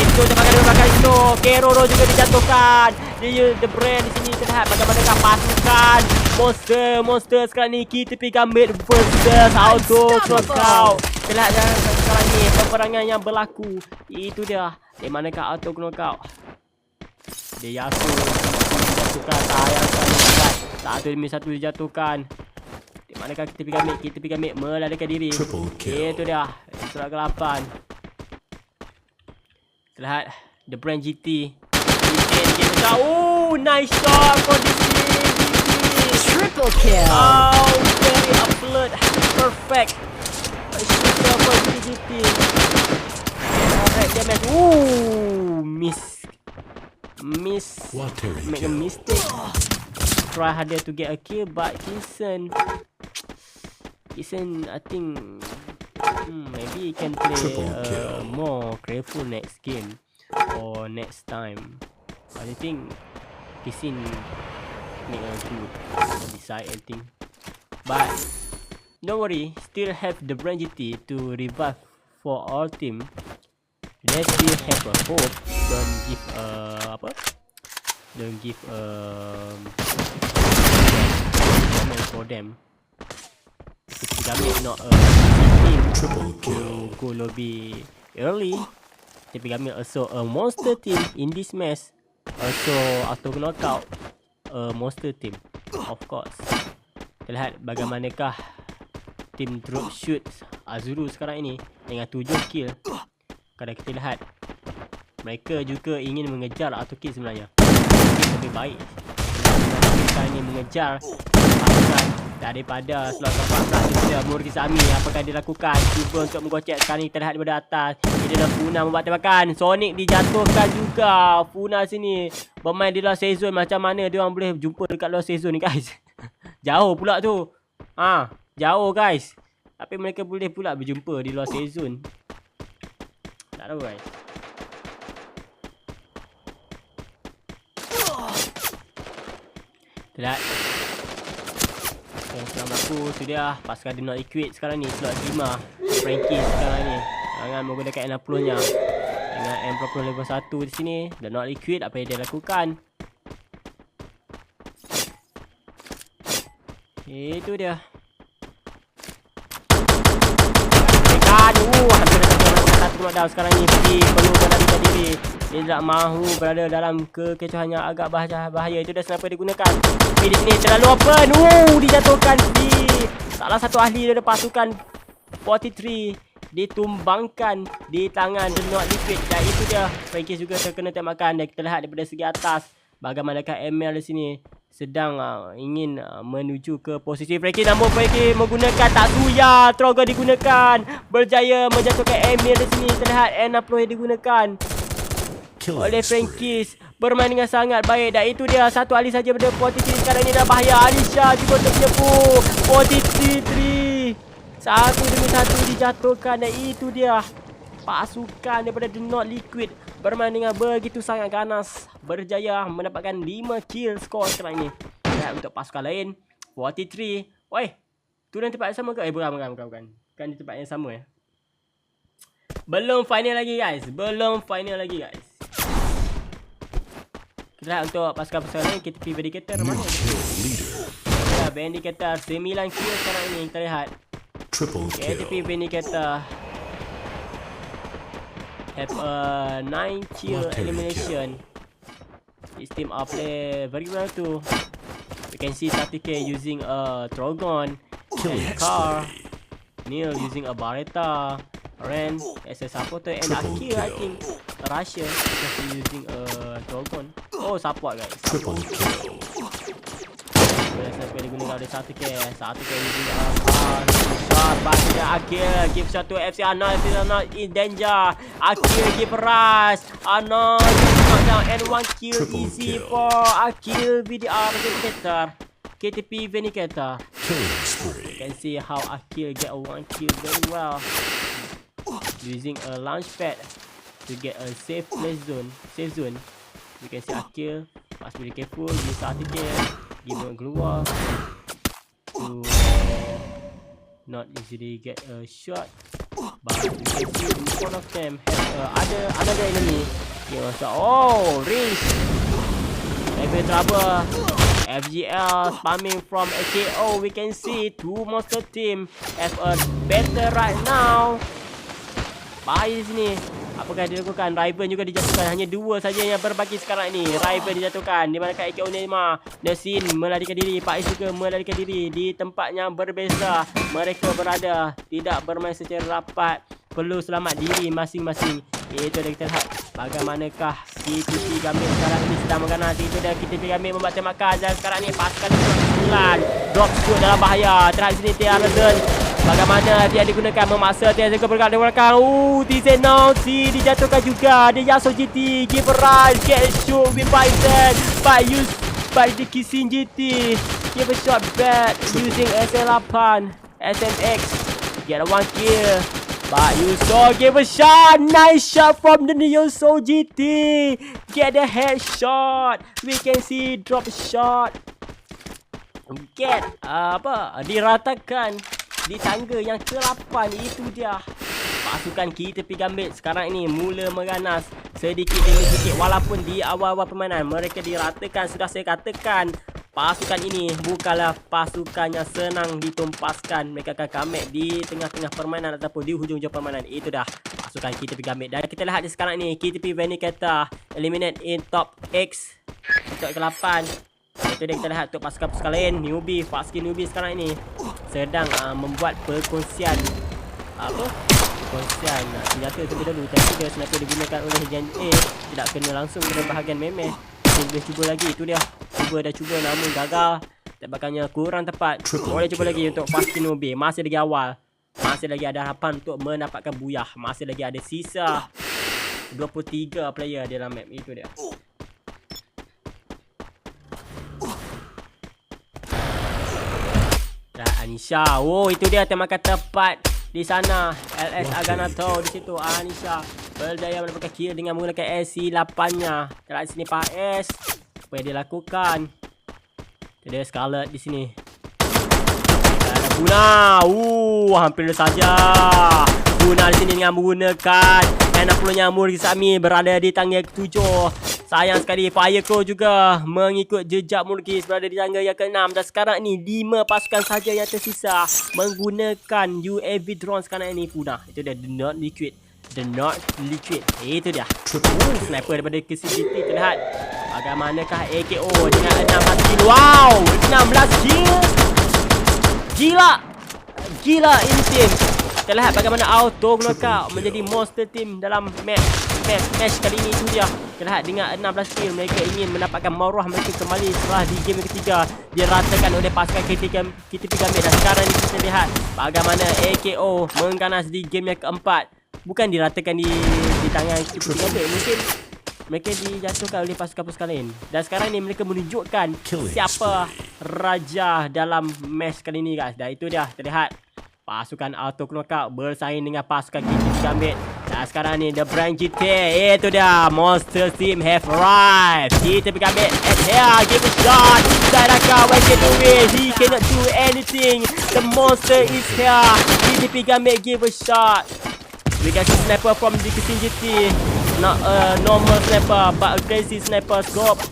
Itu terbakar itu. Keroro juga dijatuhkan. The Brand di sini terlihat bagaimana pasukan monster sekarang ni. Kita Gambit versus Auto Knockout. Terlihat sekarang ni peperangan yang berlaku. Itu dia. Di manakah Auto Knockout? Dia Yasuo dijatuhkan. Sayang sekali. Satu demi satu dijatuhkan. Di manakah kita Gambit melarikan diri. Itu dia. Surat ke-8. Terlihat The Brand GT. Oh, nice shot for this GT. Triple kill. Oh, very upload. Perfect. A shooter for GT. Alright, damage. Ooh, miss. Make a mistake. Try harder to get a kill, but Kisan, I think maybe he can play more careful next game or next time. I think Kisin make a good decide, I think. But don't worry, still have the Brand GT to revive for our team. They still have a hope. Don't give for them. Kita not a team to go lobby early. Tapi kami also a monster team in this match. Also Auto Knockout a monster team, of course. Terlihat bagaimanakah tim drop shoot Azuru sekarang ini dengan 7 kill. Kalau kita lihat, mereka juga ingin mengejar Auto Kill sebenarnya. Lebih baik kita ingin mengejar pasukan daripada slot ke-14 juga Murkis Ami. Apakah dia lakukan? Cuba untuk menggocek. Sekarang ni terlihat daripada atas. Ini adalah Funa membuat tembakan. Sonic dijatuhkan juga. Funa sini bermain di luar safe zone. Macam mana dia orang boleh jumpa dekat luar safe zone ni guys? Jauh pula tu. Jauh guys. Tapi mereka boleh pula berjumpa di luar safe zone. Tak tahu guys. Terlihat yang sekarang berlaku sudah pasukan dia not equip sekarang ni. Slot 5 Frankie sekarang ni dengan menggunakan M60 nya dengan M40 level 1 di sini. Dia not equip. Apa yang dia lakukan? Itu dia. Hampir satu knockdown sekarang ni. Perlu melarikan diri. Dia tidak mahu berada dalam kekecohan yang agak bahaya. Itu dah sniper digunakan. P di sini terlalu open. Dijatuhkan P. Salah satu ahli dari pasukan 43 ditumbangkan di tangan The Not Liquid. Dan itu dia. Frankie juga terkena tembakan. Dan kita lihat daripada segi atas bagaimanakah ML di sini sedang ingin menuju ke posisi Frankie. Namun Frankie menggunakan Tatsuya. Trogo digunakan. Berjaya menjatuhkan Emil di sini. Terlihat N60 yang digunakan oleh Frankies. Bermain dengan sangat baik. Dan itu dia. Satu ahli saja pada 43 sekarang ini dah bahaya. Alisha juga tertipu. 43 satu demi satu dijatuhkan. Dan itu dia pasukan daripada The Not Liquid bermain dengan begitu sangat ganas. Berjaya mendapatkan 5 kill skor sekarang ini. Dan untuk pasukan lain 43. Oi, tu dan tempat yang sama ke? Bukan. Kan di tempat yang sama ya. Belum final lagi guys. Kita lihat untuk pasukan-pasukan lain. Kita pergi Vindicator mana? Ya, Vindicator 9 kill sekarang ini. Kita lihat KTP Vindicator have a 9 kill elimination. This team are play very well too. We can see Satike using a Trogon and Car. Neil using a Barretta. Ren as a supporter and Akil I think Russia just using a Trogon. Oh, support guys. Support. Biasa sekali digunakan oleh Satike using a shot. Baca Akil give shot to FC Arnold. FC Arnold in danger. Akil give rush. Arnold knockdown and 1 kill easy for Akil VDR Vindicator. KTP Vindicator. Killing You spree. can see how Akil get a 1 kill very well. Using a launch pad to get a safe zone. You can see Akil must be careful. Use article. Give him keluar to not easily get a shot. But you can see in front of them have another enemy. Range. Level trouble. FGL spamming from AKO. We can see two monster team have a better right now. Bahaya di sini. Apakah dilakukan? Riven juga dijatuhkan. Hanya dua saja yang berbagi sekarang ini. Riven dijatuhkan. Di manakah AKO Neymar? Nesin melarikan diri. Pak Is juga melarikan diri. Di tempat yang berbeza. Mereka berada. Tidak bermain secara rapat. Perlu selamat diri masing-masing. Itu dah kita lihat. Bagaimanakah KTP Gambit sekarang ini sedang mengganas. Itu dah KTP Gambit membuat tembakan. Dan sekarang ni pasukan 9. Drop shoot dalam bahaya. Terhadap sini Tiarazen. Bagaimana dia digunakan memaksa dia juga bergerak di belakang. TZ90 dijatuhkan juga. Dia Yasuo GT. Give a rise. Get a shoot with Bison. By the kissing GT. Give a shot back using SL8. SMX. Get a 1 kill. But Yasuo give a shot. Nice shot from the Yasuo GT. Get a headshot. We can see drop shot. Get diratakan di tangga yang ke-8. Itu dia. Pasukan KTP Gambit sekarang ini mula mengganas sedikit demi sedikit. Walaupun di awal-awal permainan mereka diratakan. Sudah saya katakan, pasukan ini bukanlah pasukan yang senang ditumpaskan. Mereka akan comeback di tengah-tengah permainan ataupun di hujung-hujung permainan. Itu dah pasukan KTP Gambit. Dan kita lihat di sekarang ini KTP Vindicator eliminate in top X untuk ke-8. Itu dia kita lihat untuk pasukan-pasukan lain. Newbie, Fast Skin Newbie sekarang ini sedang membuat perkongsian senjata terlebih dahulu. Tapi dia senjata digunakan oleh Gen A tidak kena langsung ke bahagian memeh. Dia boleh cuba lagi. Itu dia. Dah cuba namun gagal. Tembakannya kurang tepat. Boleh cuba lagi untuk Fast Skin Newbie. Masih lagi awal. Masih lagi ada harapan untuk mendapatkan buyah. Masih lagi ada sisa 23 player dalam map. Itu dia. Anisha. Itu dia tembakan tepat di sana. LS Aganato di situ. Anisha berdaya mendapatkan kill dengan menggunakan SC8-nya. Kat sini Pak S. Apa yang dia lakukan? Ada Scarlet di sini. Ada Guna. Hampir saja. Guna di sini dengan menggunakan 60 nyamur Kisami berada di tangga ke-7. Sayang sekali Firecrow juga mengikut jejak Murkis berada di tangga yang ke-6. Dan sekarang ni 5 pasukan saja yang tersisa menggunakan UAV drone sekarang ini punah. Itu dia The Not Liquid. Itu dia. Sniper daripada KCGT terlihat. Bagaimanakah AKO dengan 16 kill. 16 kill. Gila ini tim. Kita lihat bagaimana auto knockout menjadi monster team dalam match kali ini. Itu dia. Kita lihat dengan 16 kill mereka ingin mendapatkan maruah mereka kembali setelah di game ketiga diratakan oleh pasukan KTP Gambit. Dan sekarang ni kita lihat bagaimana AKO mengganas di game yang keempat. Bukan diratakan di tangan KTP Gambit. Mungkin mereka dijatuhkan oleh pasukan-pasukan lain. Dan sekarang ni mereka menunjukkan siapa raja dalam match kali ini guys. Dan itu dia terlihat. Pasukan auto knockout bersaing dengan pasukan KTP Gambit. Dan sekarang ni The Brand GT. Itu dia. Monster team have arrived. KTP Gambit at here. Give a shot. Sadaka, what can do it? He cannot do anything. The monster is here. KTP Gambit give a shot. We can see sniper from the KTP. Not a normal sniper, but a crazy sniper scope.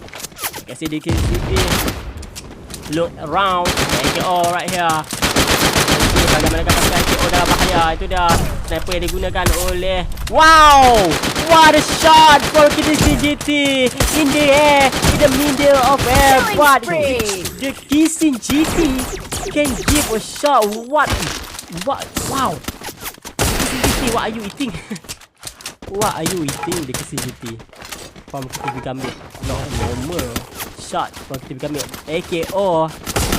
You can see the KTP. Look around. AKO right here. Bagaimana pasukan AKO dalam bahaya. Itu dia sniper yang digunakan oleh what a shot for KCGT in the air, in the middle of air. But the kissing GT can give a shot. Wow. KCGT, what are you eating? What are you eating the KCGT from KTP Gambit? Not normal shot from KTP Gambit. AKO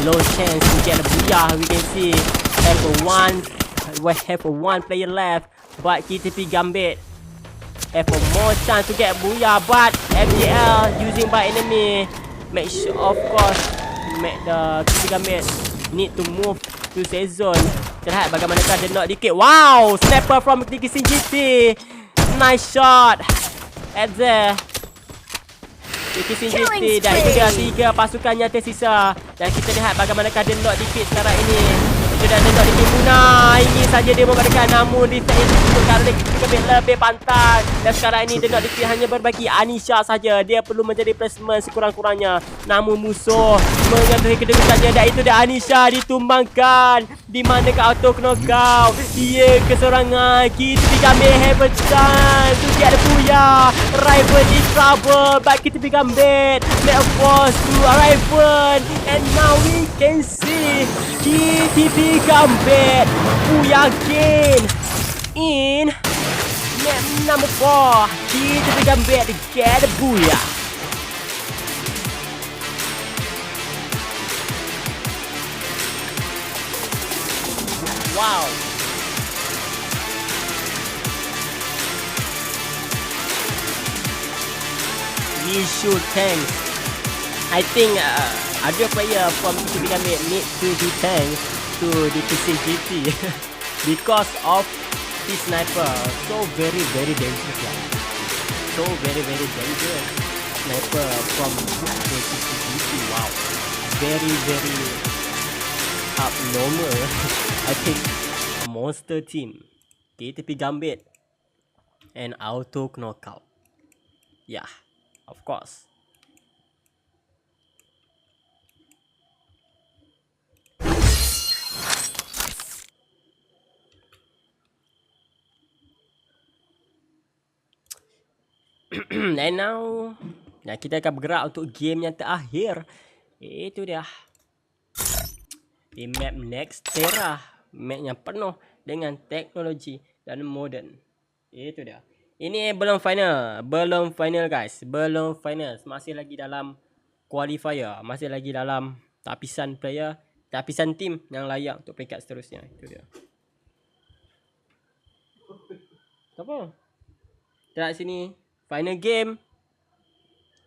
low chance to get a booyah. We can see we have one player left, but KTP Gambit have a more chance to get booyah. But FGL using by enemy make sure, of course, make the KTP Gambit need to move to safe zone. Kita lihat bagaimanakah dia knock dikit. Wow, sniper from TKC GT. Nice shot. At there. TKC GT. Dan itu dia 3 pasukan yang tersisa. Dan kita lihat bagaimanakah dia knock dikit sekarang ini. Itu dah knock dikit punah. Ini saja dia memberikan, namun defense itu untuk Karlik lebih pantas. Dan sekarang ini dia knock dikit hanya berbagi Anisha saja. Dia perlu menjadi placement sekurang-kurangnya. Namun musuh mengendarai kedudukannya. Dan itu dia Anisha ditumbangkan. Di mana ke auto knockout. Dia keserangan. Kita digambil Heaven chance to get the booyah. Raven in trouble. But kita digambil. Let force to Raven. And now we can see KTP Gambit booyah again in map number 4. KTP Gambit get the booyah. Wow. We should thanks. I think other player from KTP Gambit need to be thanks to the PCGT because of this sniper. So very dangerous lah. So very dangerous sniper from the PCGT. Wow, very abnormal. I think a monster team, KTP Gambit and auto knockout. Yeah, of course. And now kita akan bergerak untuk game yang terakhir. Itu dia. Di map Nextera. Map yang penuh dengan teknologi dan modern. Itu dia. Ini belum final. Belum final guys. Belum final. Masih lagi dalam qualifier. Masih lagi dalam tapisan player. Tapisan team yang layak untuk peringkat seterusnya. Itu dia. Apa? Kita sini. Final game.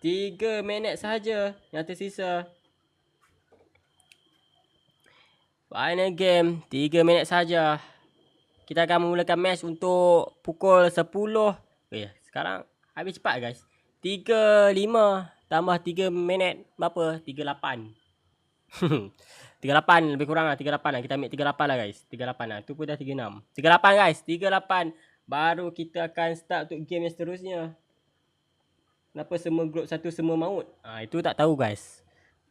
3 minit sahaja yang tersisa. Final game. 3 minit sahaja. Kita akan memulakan match untuk pukul 10. Sekarang habis cepat guys. 3.5 tambah 3 minit. Berapa? 38. 38 lebih kurang lah. 38 lah. Kita ambil 38 lah guys. 38 lah. Itu pun dah 36. 38 guys. 38. Baru kita akan start untuk game yang seterusnya. Kenapa semua grup satu semua maut? Itu tak tahu guys.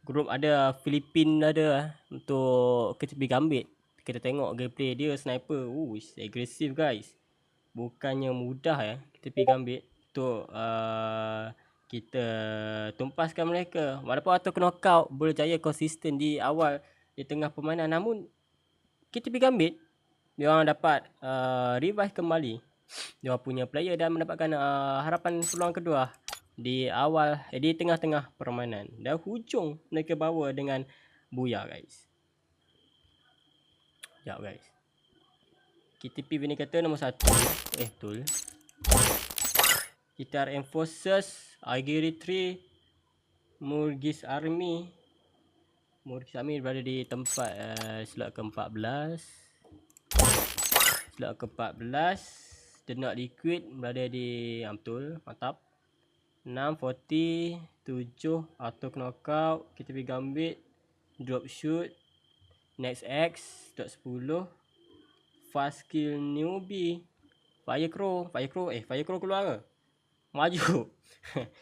Grup ada Filipin ada untuk KTP Gambit. Kita tengok gameplay dia sniper. Agresif guys. Bukannya mudah ya KTP Gambit untuk kita tumpaskan mereka. Walaupun auto knockout berjaya konsisten di awal di tengah permainan, namun KTP Gambit dia orang dapat revive kembali. Dia punya player dan mendapatkan harapan peluang kedua di awal di tengah-tengah permainan. Dan hujung mereka bawa dengan booyah guys. Sekejap guys. KTP Vindicator nombor 1. Betul. KTRM Forces, Agiri 3, Murgis Army. Murgis Army berada di tempat slot ke-14. Slot ke-14. The Not Liquid berada di betul, mantap. 640, 7 auto knockout, KTP Gambit, drop shoot, next X, dot 10, fast kill newbie, Firecrow keluar ke? Maju.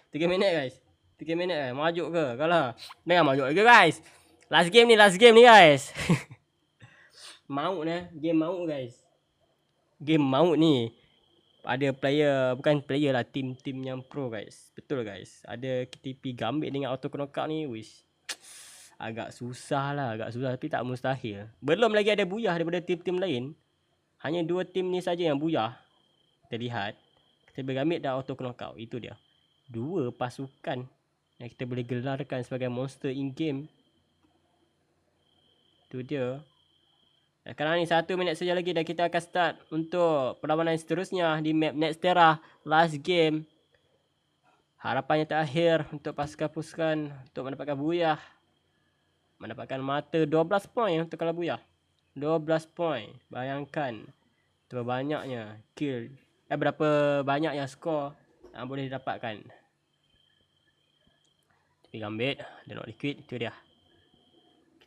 3 minit guys. 3 minit maju ke? Kalah. Jangan maju lagi guys. Last game ni guys. Maut game maut guys. Game maut ni. Ada player, bukan player lah, tim yang pro guys. Betul guys. Ada KTP Gambit dengan auto knockout ni, agak susah tapi tak mustahil. Belum lagi ada buyah daripada tim-tim lain. Hanya 2 tim ni saja yang buyah. Kita lihat. KTP Gambit dan auto knockout. Itu dia. 2 pasukan yang kita boleh gelarkan sebagai monster in game. Itu dia. Sekarang ni 1 minit saja lagi dan kita akan start untuk perlawanan seterusnya di map Nextera. Last game. Harapannya terakhir untuk pasukan-pasukan untuk mendapatkan buyah. mendapatkan mata 12 poin untuk kalah buyah. 12 poin. Bayangkan berapa banyaknya kill. Berapa banyak yang skor yang boleh didapatkan. TP Gambit, dia not liquid, itu dia.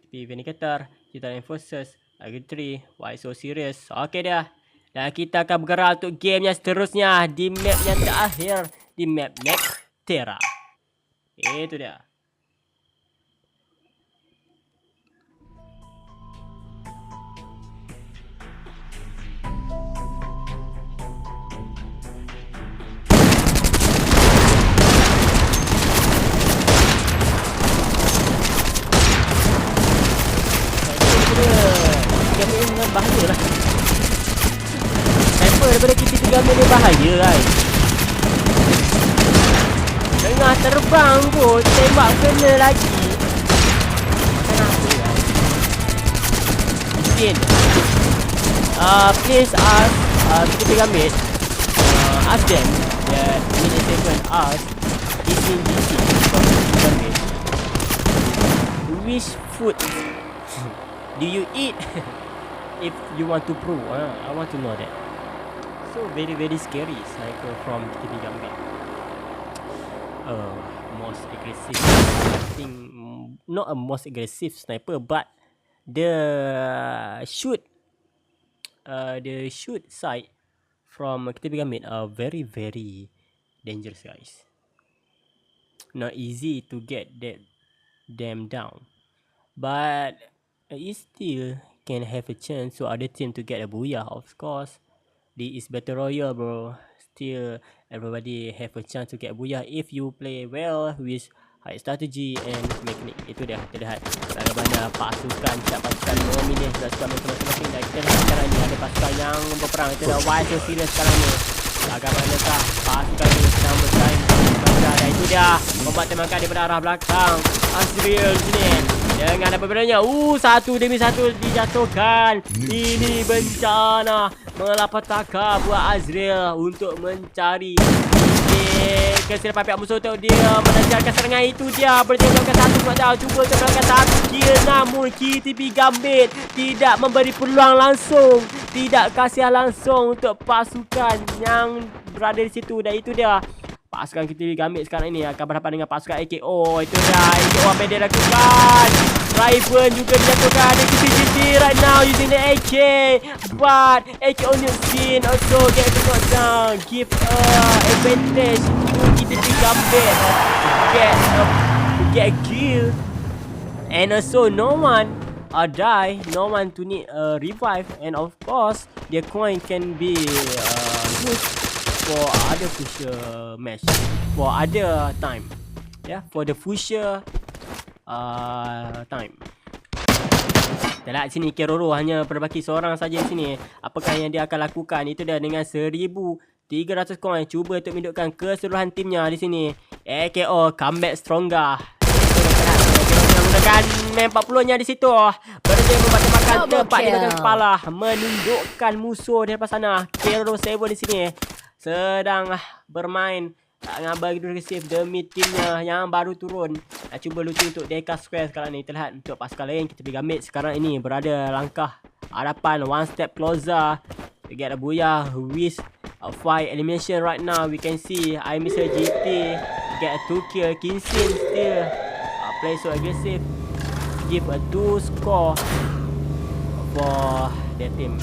TP Vindicator, kita Enforcers, Agri 3, why so serious? Okay dah. Dan kita akan bergerak untuk game yang seterusnya di map yang terakhir, di map Nextera. Itu dia. Bahaya lah. Sniper daripada kita 3 minit bahaya guys. Tengah terbang pun tembak kena lagi. Kenapa guys? Mungkin please ask kita 3 minit ask them that minute ask is in GC which food do you eat? If you want to prove, I want to know that. So very scary sniper from TP Gambit. Most aggressive. I think not a most aggressive sniper, but the shoot side from TP Gambit are very dangerous guys. Not easy to get them down, but it still can have a chance for other team to get a booyah. Of course, this is battle royale, bro. Still, everybody have a chance to get a booyah if you play well with high strategy and mechanic. Itu dia, kita lihat bagaimana pasukan memilih pasukan masing-masing. Dan kita lihat sekarang ni ada pasukan yang berperang. Kita dah why so serious sekarang ni. Bagaimanakah pasukan ini sedang bersaing. Dan itu dia, membuat tembakan daripada arah belakang. Azriel sini. Dengan apa bedanya? Satu demi satu dijatuhkan. Ini bencana malapetaka buat Azriel untuk mencari kesilapan pihak musuh untuk dia melancarkan serangan. Itu dia bertengahkan satu kuat. Cuba terangkan satu kill, namun TP Gambit tidak memberi peluang langsung, tidak kasih langsung untuk pasukan yang berada di situ. Dan itu dia, pasukan TP Gambit sekarang ini akan berhadapan dengan pasukan AKO. Itu dah AKO apa dia lakukan. Raven juga dijatuhkan. Dia KCGG right now using the AK, but AKO new skin also get the knockdown. Give advantage to TP Gambit get a kill. And also no one die, no one to need a revive. And of course their coin can be used for other future match, for other time, for the future time. Kita lihat sini Keroro hanya berbaki seorang saja di sini. Apakah yang dia akan lakukan? Itu dia dengan 1,300 coin cuba untuk menunjukkan keseluruhan timnya di sini. AKO comeback stronger. Menggunakan M40-nya di situ. Berjaya membuat tembakan tepat di bahagian kepala, menundukkan musuh di depan sana. Keroro 7 di sini sedang bermain dengan begitu agresif demi timnya yang baru turun. Cuba lucu untuk Deka Square sekarang ni. Terlihat untuk pasukan lain kita TP Gambit sekarang ini berada langkah hadapan, one step closer to get a booyah with a 5 elimination right now. We can see I Mr. GT get a 2 kill. Kinsin still play so aggressive, give a 2 score for their team.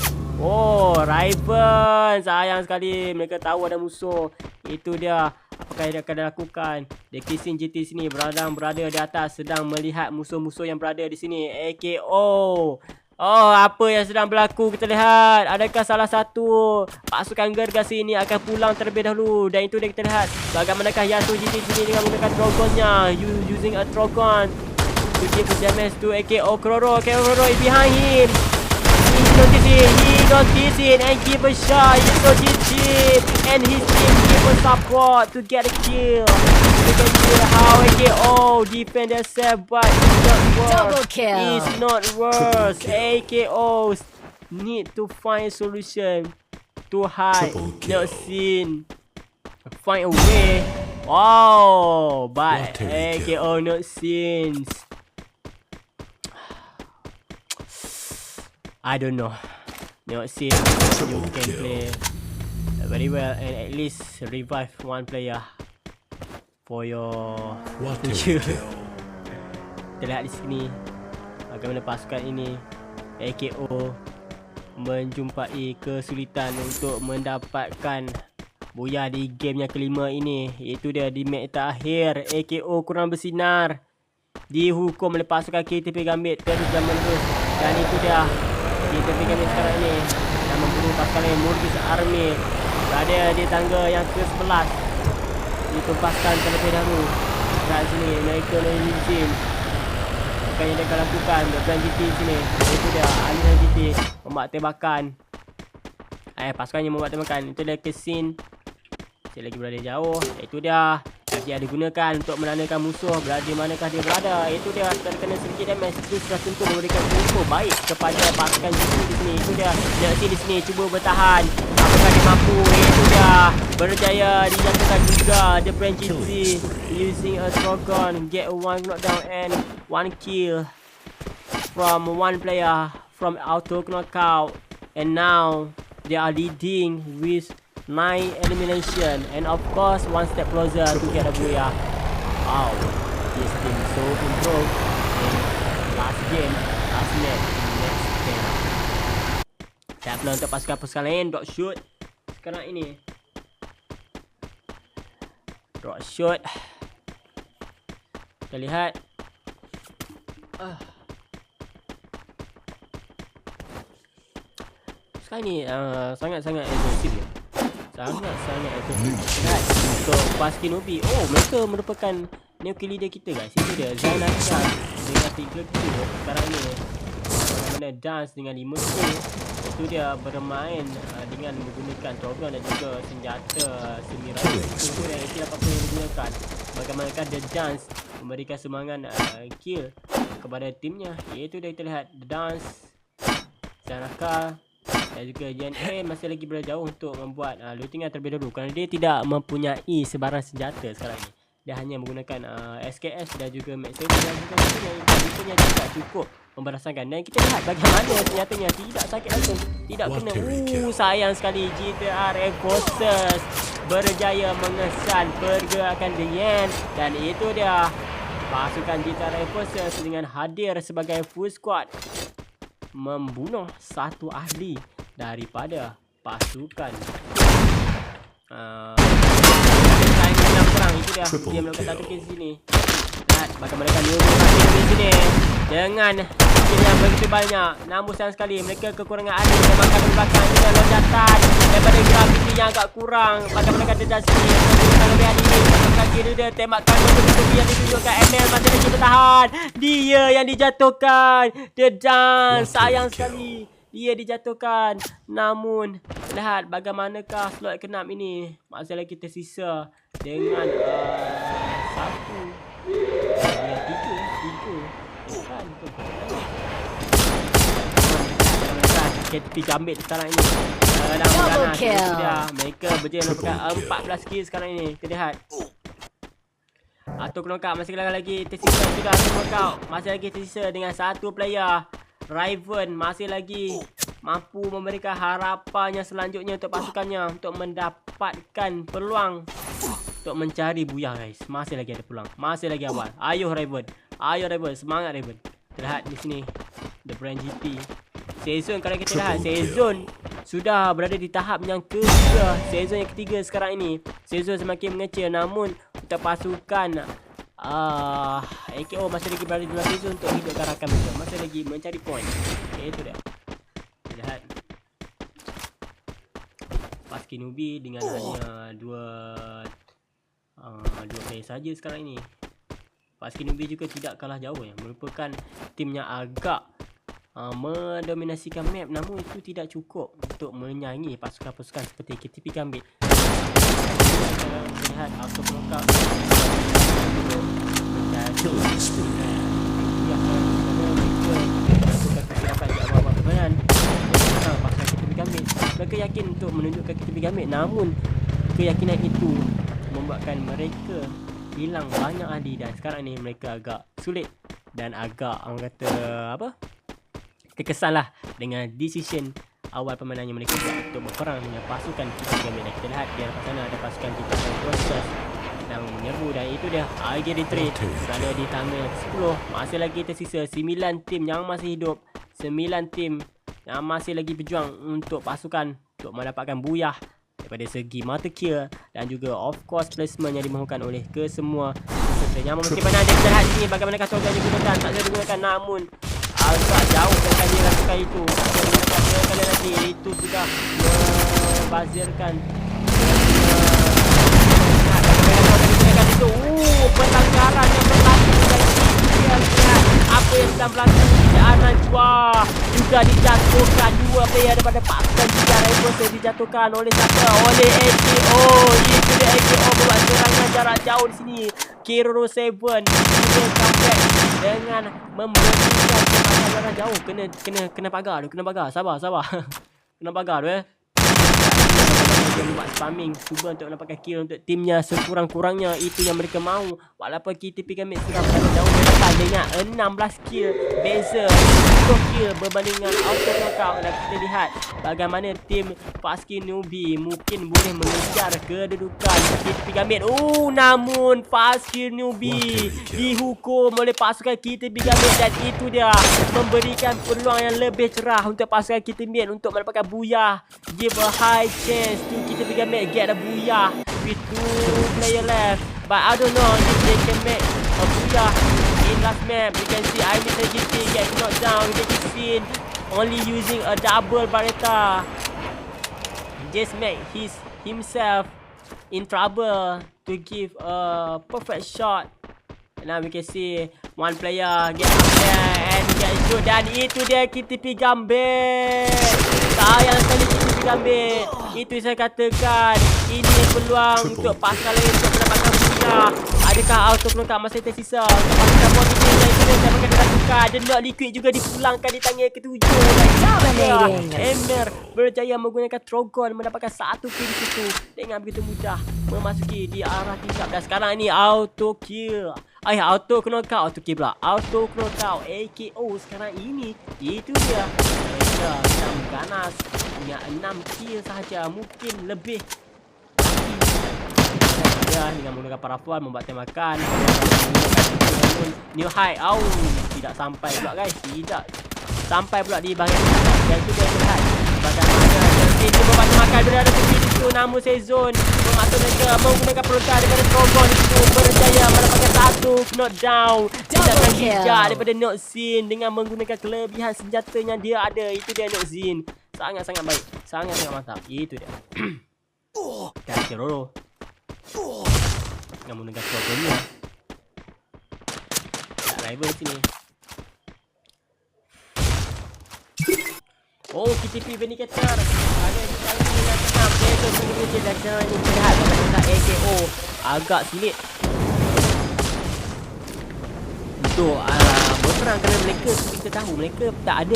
Raven, sayang sekali mereka tahu ada musuh. Itu dia, apakah yang dia akan lakukan? Dekisin GT sini berada di atas, sedang melihat musuh-musuh yang berada di sini. AKO. Apa yang sedang berlaku? Kita lihat, adakah salah satu pasukan gergasi ini akan pulang terlebih dahulu? Dan itu dia, kita lihat bagaimanakah Yasuo GT sini dengan menggunakan Drogonnya, using a Drogon to give damage to AKO. Keroro behind him. He noticed it and give a shot. And his team give a support to get a kill. You can see how AKO defend themselves, but it's not worse. Double kill. It's not worse. AKO need to find solution to hide, not seen. Find a way. But AKO not seen. I don't know. Tengok scene, you can play very well and at least revive one player for your Quadra future. kill. Kita lihat di sini bagaimana pasukan ini AKO menjumpai kesulitan untuk mendapatkan booyah di game yang kelima ini. Iaitu dia di match terakhir, AKO kurang bersinar, dihukum oleh pasukan KTP Gambit terus dan menerus. Dan itu dia KTP Gambit sekarang ini dan membunuh pasukan lain. Murgis Army berada di tangga yang ke-11, ditumpaskan terlebih dahulu. Kat sini mereka Lizim bukan yang mereka lakukan Bukan GT sini. Itu dia aliran GT membuat tembakan. Pasukan yang membuat tembakan. Itu dia Kesin, saya lagi berada jauh. Itu dia dia digunakan untuk menandakan musuh berada di manakah dia berada. Itu dia terkena sedikit damage. Itu sudah tentu memberikan info baik kepada pasukan GT di sini. Itu dia Nazi di sini cuba bertahan. Apakah dia mampu? Itu dia berjaya dijatuhkan juga the Brand GT using a Trogon, get one knockdown and one kill from one player from auto knockout. And now they are leading with 9 elimination and of course one step closer to get a booyah. Wow, this team so improved in last game, last match, next game. Tak perlu untuk pasukan-pasukan lain drop shoot sekarang ini. Drop shoot. Kita lihat. Sekarang ni sangat-sangat agresif ya. Sangat-sangat agresif. Lihat untuk pasukan Nubi. Oh, mereka merupakan new kill leader kita guys. Itu dia Zainasha dengan 3 kill sekarang ni. Bagaimana Dance dengan 5 kill. Itu dia bermain dengan menggunakan Trogon dan juga senjata semi-rifle. Itu dia apa yang digunakan. Bagaimanakah The Dance memberikan semangat kill kepada timnya. Iaitu dia kita lihat The Dance, Zanaka dan juga JNA masih lagi berjauh untuk membuat lootingan terlebih dahulu kerana dia tidak mempunyai sebarang senjata sekarang ini. Dia hanya menggunakan SKS dan juga Max 7 dan juga senjatanya tidak cukup memberasakan. Dan kita lihat bagaimana senjatanya tidak sakit langsung, tidak kena. Sayang sekali GTR Forces berjaya mengesan pergerakan Dian. Dan itu dia pasukan GTR Forces dengan hadir sebagai full squad membunuh satu ahli daripada pasukan kurang. Itu dia dia melakukan satu kes sini. Lihat bagaimana mereka di sini dengan skill yang begitu banyak. Namun sayang sekali mereka kekurangan ahli dan makan di belakang ini loncatan daripada graviti yang agak kurang. Bagaimana mereka dedah sini menggunakan lebihan ini. Kaki dia tembakan begitu yang ditunjukkan ML masih lagi bertahan. Dia yang dijatuhkan. The Dance sayang sekali dia dijatuhkan. Namun lihat bagaimanakah slot ke-6 ini masih lagi tersisa dengan satu tiga KTP Gambit sekarang ini dalam ganas. Itu dia mereka berjaya melakukan 14 kill sekarang ini. Kita lihat Auto knockout masih lagi tersisa. Sudah auto knockout masih lagi tersisa dengan satu player. Raven masih lagi mampu memberikan harapan yang selanjutnya untuk pasukannya untuk mendapatkan peluang untuk mencari booyah guys. Masih lagi ada peluang. Masih lagi awal. Ayo Raven. Ayo Raven. Semangat Raven. Kita lihat di sini The Brand GT. Season kalau kita lihat Season sudah berada di tahap yang ketiga. Season yang ketiga sekarang ini. Season semakin mengecil namun untuk pasukan AKO masih lagi berada di dalam season untuk hidupkan rakan mereka. Masih lagi mencari point. Okay, itu dia. Lihat Paski Nubi dengan hanya dua player saja sekarang ini. Paski Nubi juga tidak kalah jauh ya. Merupakan tim yang agak mendominasikan map, namun itu tidak cukup untuk menyaingi pasukan-pasukan seperti KTP Gambit. Lihat auto knockout mereka yakin untuk menunjukkan KTP Gambit, namun keyakinan itu membuatkan mereka hilang banyak ahli dan sekarang ni mereka agak sulit dan agak orang kata apa terkesan lah dengan decision awal permainannya mereka untuk berperang dengan pasukan kita Gambit. Dan kita lihat di hadapan sana ada pasukan kita yang proses sedang menyerbu, dan itu dia AG retreat kerana di tangga 10 masih lagi tersisa 9 tim yang masih hidup, 9 tim yang masih lagi berjuang untuk pasukan untuk mendapatkan buyah daripada segi mata kill dan juga of course placement yang dimohonkan oleh kesemua peserta. Yang mungkin mana dia kita lihat sini bagaimana Togan digunakan, tak boleh digunakan, namun agak jauh dengan dia lakukan itu. Tak boleh digunakan dua kali lagi, itu sudah membazirkan itu. Pelanggaran yang berlaku dan kita lihat apa yang sedang berlaku di Najwa juga dijatuhkan. Dua player daripada pasukan juga Rivals dijatuhkan oleh siapa? Oleh AKO. Itu dia AKO buat serangan jarak jauh di sini. Kiroro 7 dia comeback dengan memberikan serangan jarak jauh. Kena pagar tu, kena pagar. Sabar. Kena pagar tu dia buat spamming, cuba untuk mendapatkan kill untuk timnya sekurang-kurangnya. Itu yang mereka mahu. Walaupun KTP Gambit sudah berada jauh di depan dengan 16 kill beza 10 kill berbanding dengan auto knockout. Dan kita lihat bagaimana tim Paskin Newbie mungkin boleh mengejar kedudukan KTP Gambit. Namun Paskin Newbie dihukum oleh pasukan KTP Gambit, dan itu dia memberikan peluang yang lebih cerah untuk pasukan KTP Gambit untuk mendapatkan buyah. Give a high chance to KTP Gambit get a booyah with 2 player left, but I don't know if they can make a booyah in last map. You can see Mr. GT get knocked down. You can see only using a double Barretta, just make himself in trouble to give a perfect shot. Now we can see one player get up there and get shoot, dan itu dia KTP Gambit. Sayang sekali KTP Gambit. Itu saya katakan, ini peluang untuk pasukan lain untuk mendapatkan buyah. Adakah auto knockout masih tersisa? Pasukan positif yang itu dia akan dilakukan. The Not Liquid juga dipulangkan di tangga ketujuh. Emir berjaya menggunakan Trogon mendapatkan satu kill di situ dengan begitu mudah memasuki di arah tingkap. Dan sekarang ini auto kill. Auto knockout, auto kill pula. Auto knockout AKO sekarang ini. Itu dia. Mereka sedang ganas punya 6 kill sahaja, mungkin lebih. Ya, dengan menggunakan parafuan membuat tembakan. New high. Tidak sampai pula guys. Tidak sampai pula di bahagian ini. Dan itu dia lihat bagaimana Jelsin membuat tembakan berada di situ. Namun Sezon menggunakan pelukar daripada Trogon itu berjaya mendapatkan satu knockdown. Tindakan hijab daripada Noxin dengan menggunakan kelebihan senjatanya dia ada. Itu dia Noxin. Sangat-sangat baik. Sangat-sangat mantap. Itu dia. Dan Kiroro yang menggunakan Trogonnya. Tak rival sini. KTP Vindicator ada di dalam dengan senang. Dia menguji dan jangan ini terlihat bagaimana AKO agak sulit untuk berperang, kerana mereka kita tahu mereka tak ada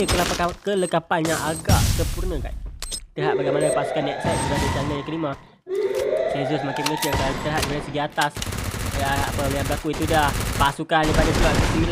kelengkapan yang agak sempurna kan. Lihat bagaimana pasukan Nexus sudah di tanda yang kelima. Sezos makin mengecil dan terlihat dari segi atas. Apa yang berlaku itu dah pasukan daripada slot ke-9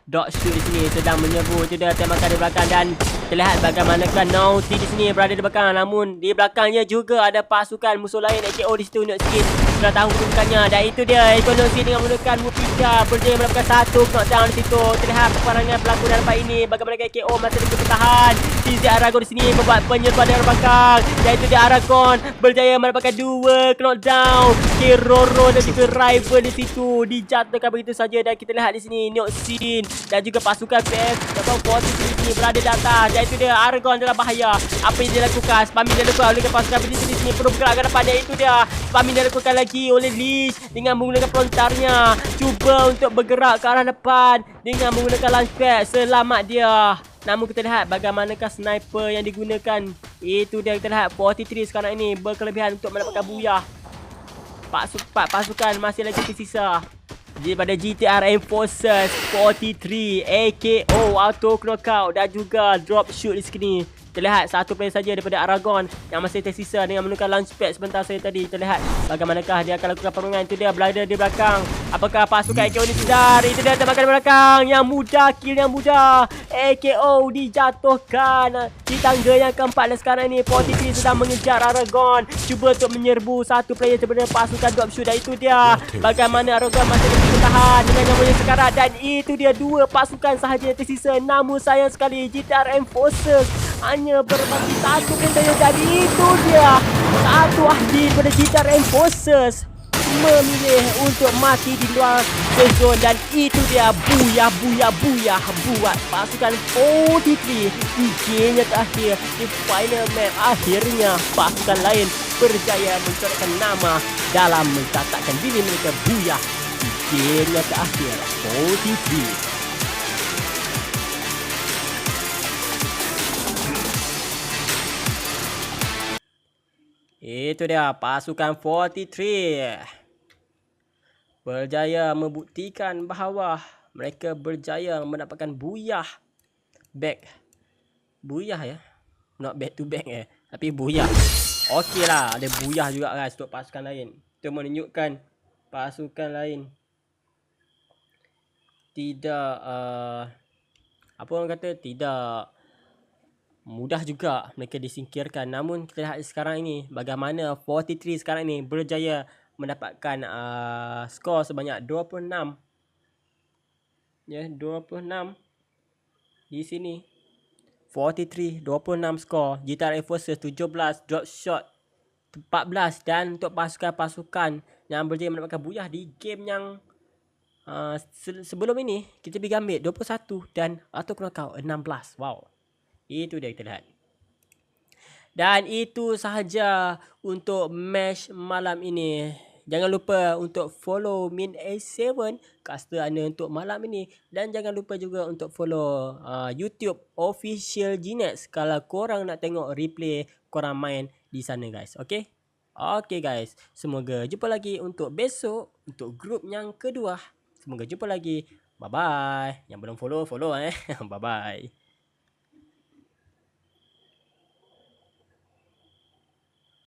dot shoot di sini sedang menyerbu. Itu dah tembakan di belakang, dan terlihat bagaimana Naughty di sini berada di belakang. Namun di belakangnya juga ada pasukan musuh lain AKO di situ. Noxin sudah tahu kedudukannya, dan itu dia Noxin dengan menggunakan Mupika berjaya mendapatkan satu knockdown di situ. Terlihat peperangan berlaku dalam tempat ini. Bagaimana AKO masih lagi bertahan. TZ Aragon di sini membuat penyerbuan dari belakang, dan itu dia Aragon berjaya mendapatkan 2 knockdown. Kiroro dan juga rival di situ dijatuhkan begitu saja. Dan kita lihat di sini Noxin dan juga pasukan PF atau posisi ini berada di atas. Dan itu dia Aragon dalam bahaya. Apa yang dia lakukan? Spamming dia lakukan oleh pasukan berisi di sini perlu bergerak ke depan. Dan itu dia spamming dia lakukan lagi oleh Leash dengan menggunakan pelontarnya. Cuba untuk bergerak ke arah depan dengan menggunakan launchpad. Selamat dia. Namun kita lihat bagaimanakah sniper yang digunakan. Itu dia kita lihat 43 sekarang ini berkelebihan untuk mendapatkan buyah. Pasukan masih lagi tersisa daripada GTR Enforcers 43 AKO auto knockout dan juga drop shoot di sini. Terlihat satu player saja daripada Aragon yang masih tersisa dengan menggunakan launchpad sebentar saya tadi. Terlihat bagaimanakah dia akan lakukan permainan. Itu dia Blinder di belakang. Apakah pasukan AKO ni sedar? Itu dia tembakan di belakang. Yang mudah, kill yang mudah. AKO dijatuhkan di tangga yang keempat. Dan sekarang ini 43 sedang mengejar Aragon. Cuba untuk menyerbu satu player daripada pasukan dropshot. Dan itu dia bagaimana Aragon masih bertahan dengan yang punya sekarat. Dan itu dia dua pasukan sahaja yang tersisa. Namun sayang sekali GTR Enforcers hanya berbagi satu player. Dan itu dia satu ahli daripada GTR Enforcers memilih untuk mati di luar zone. Dan itu dia buyah buat pasukan 43 di gamenya terakhir di final map. Akhirnya pasukan lain berjaya mencoretkan nama dalam mencatatkan diri mereka buyah di gamenya terakhir 43. Itu dia pasukan 43 berjaya membuktikan bahawa mereka berjaya mendapatkan buyah back. Buyah ya. Not back to back tapi buyah. Okey lah, ada buyah juga guys untuk pasukan lain. Itu menunjukkan pasukan lain tidak apa orang kata, tidak mudah juga mereka disingkirkan. Namun kita lihat sekarang ini bagaimana 43 sekarang ini berjaya mendapatkan skor sebanyak 26. Ya, 26 di sini. 43 26 skor. GTR Enforcers 17, Dropshot 14. Dan untuk pasukan-pasukan yang berjaya mendapatkan buyah di game yang sebelum ini, kita pergi ambil 21 dan atau knockout 16. Wow. Itu dia kita lihat. Dan itu sahaja untuk match malam ini. Jangan lupa untuk follow Min A7 caster anda untuk malam ini. Dan jangan lupa juga untuk follow YouTube Official Gnex kalau korang nak tengok replay korang main di sana guys. Okay? Okay guys. Semoga jumpa lagi untuk besok untuk grup yang kedua. Semoga jumpa lagi. Bye bye. Yang belum follow. Bye bye.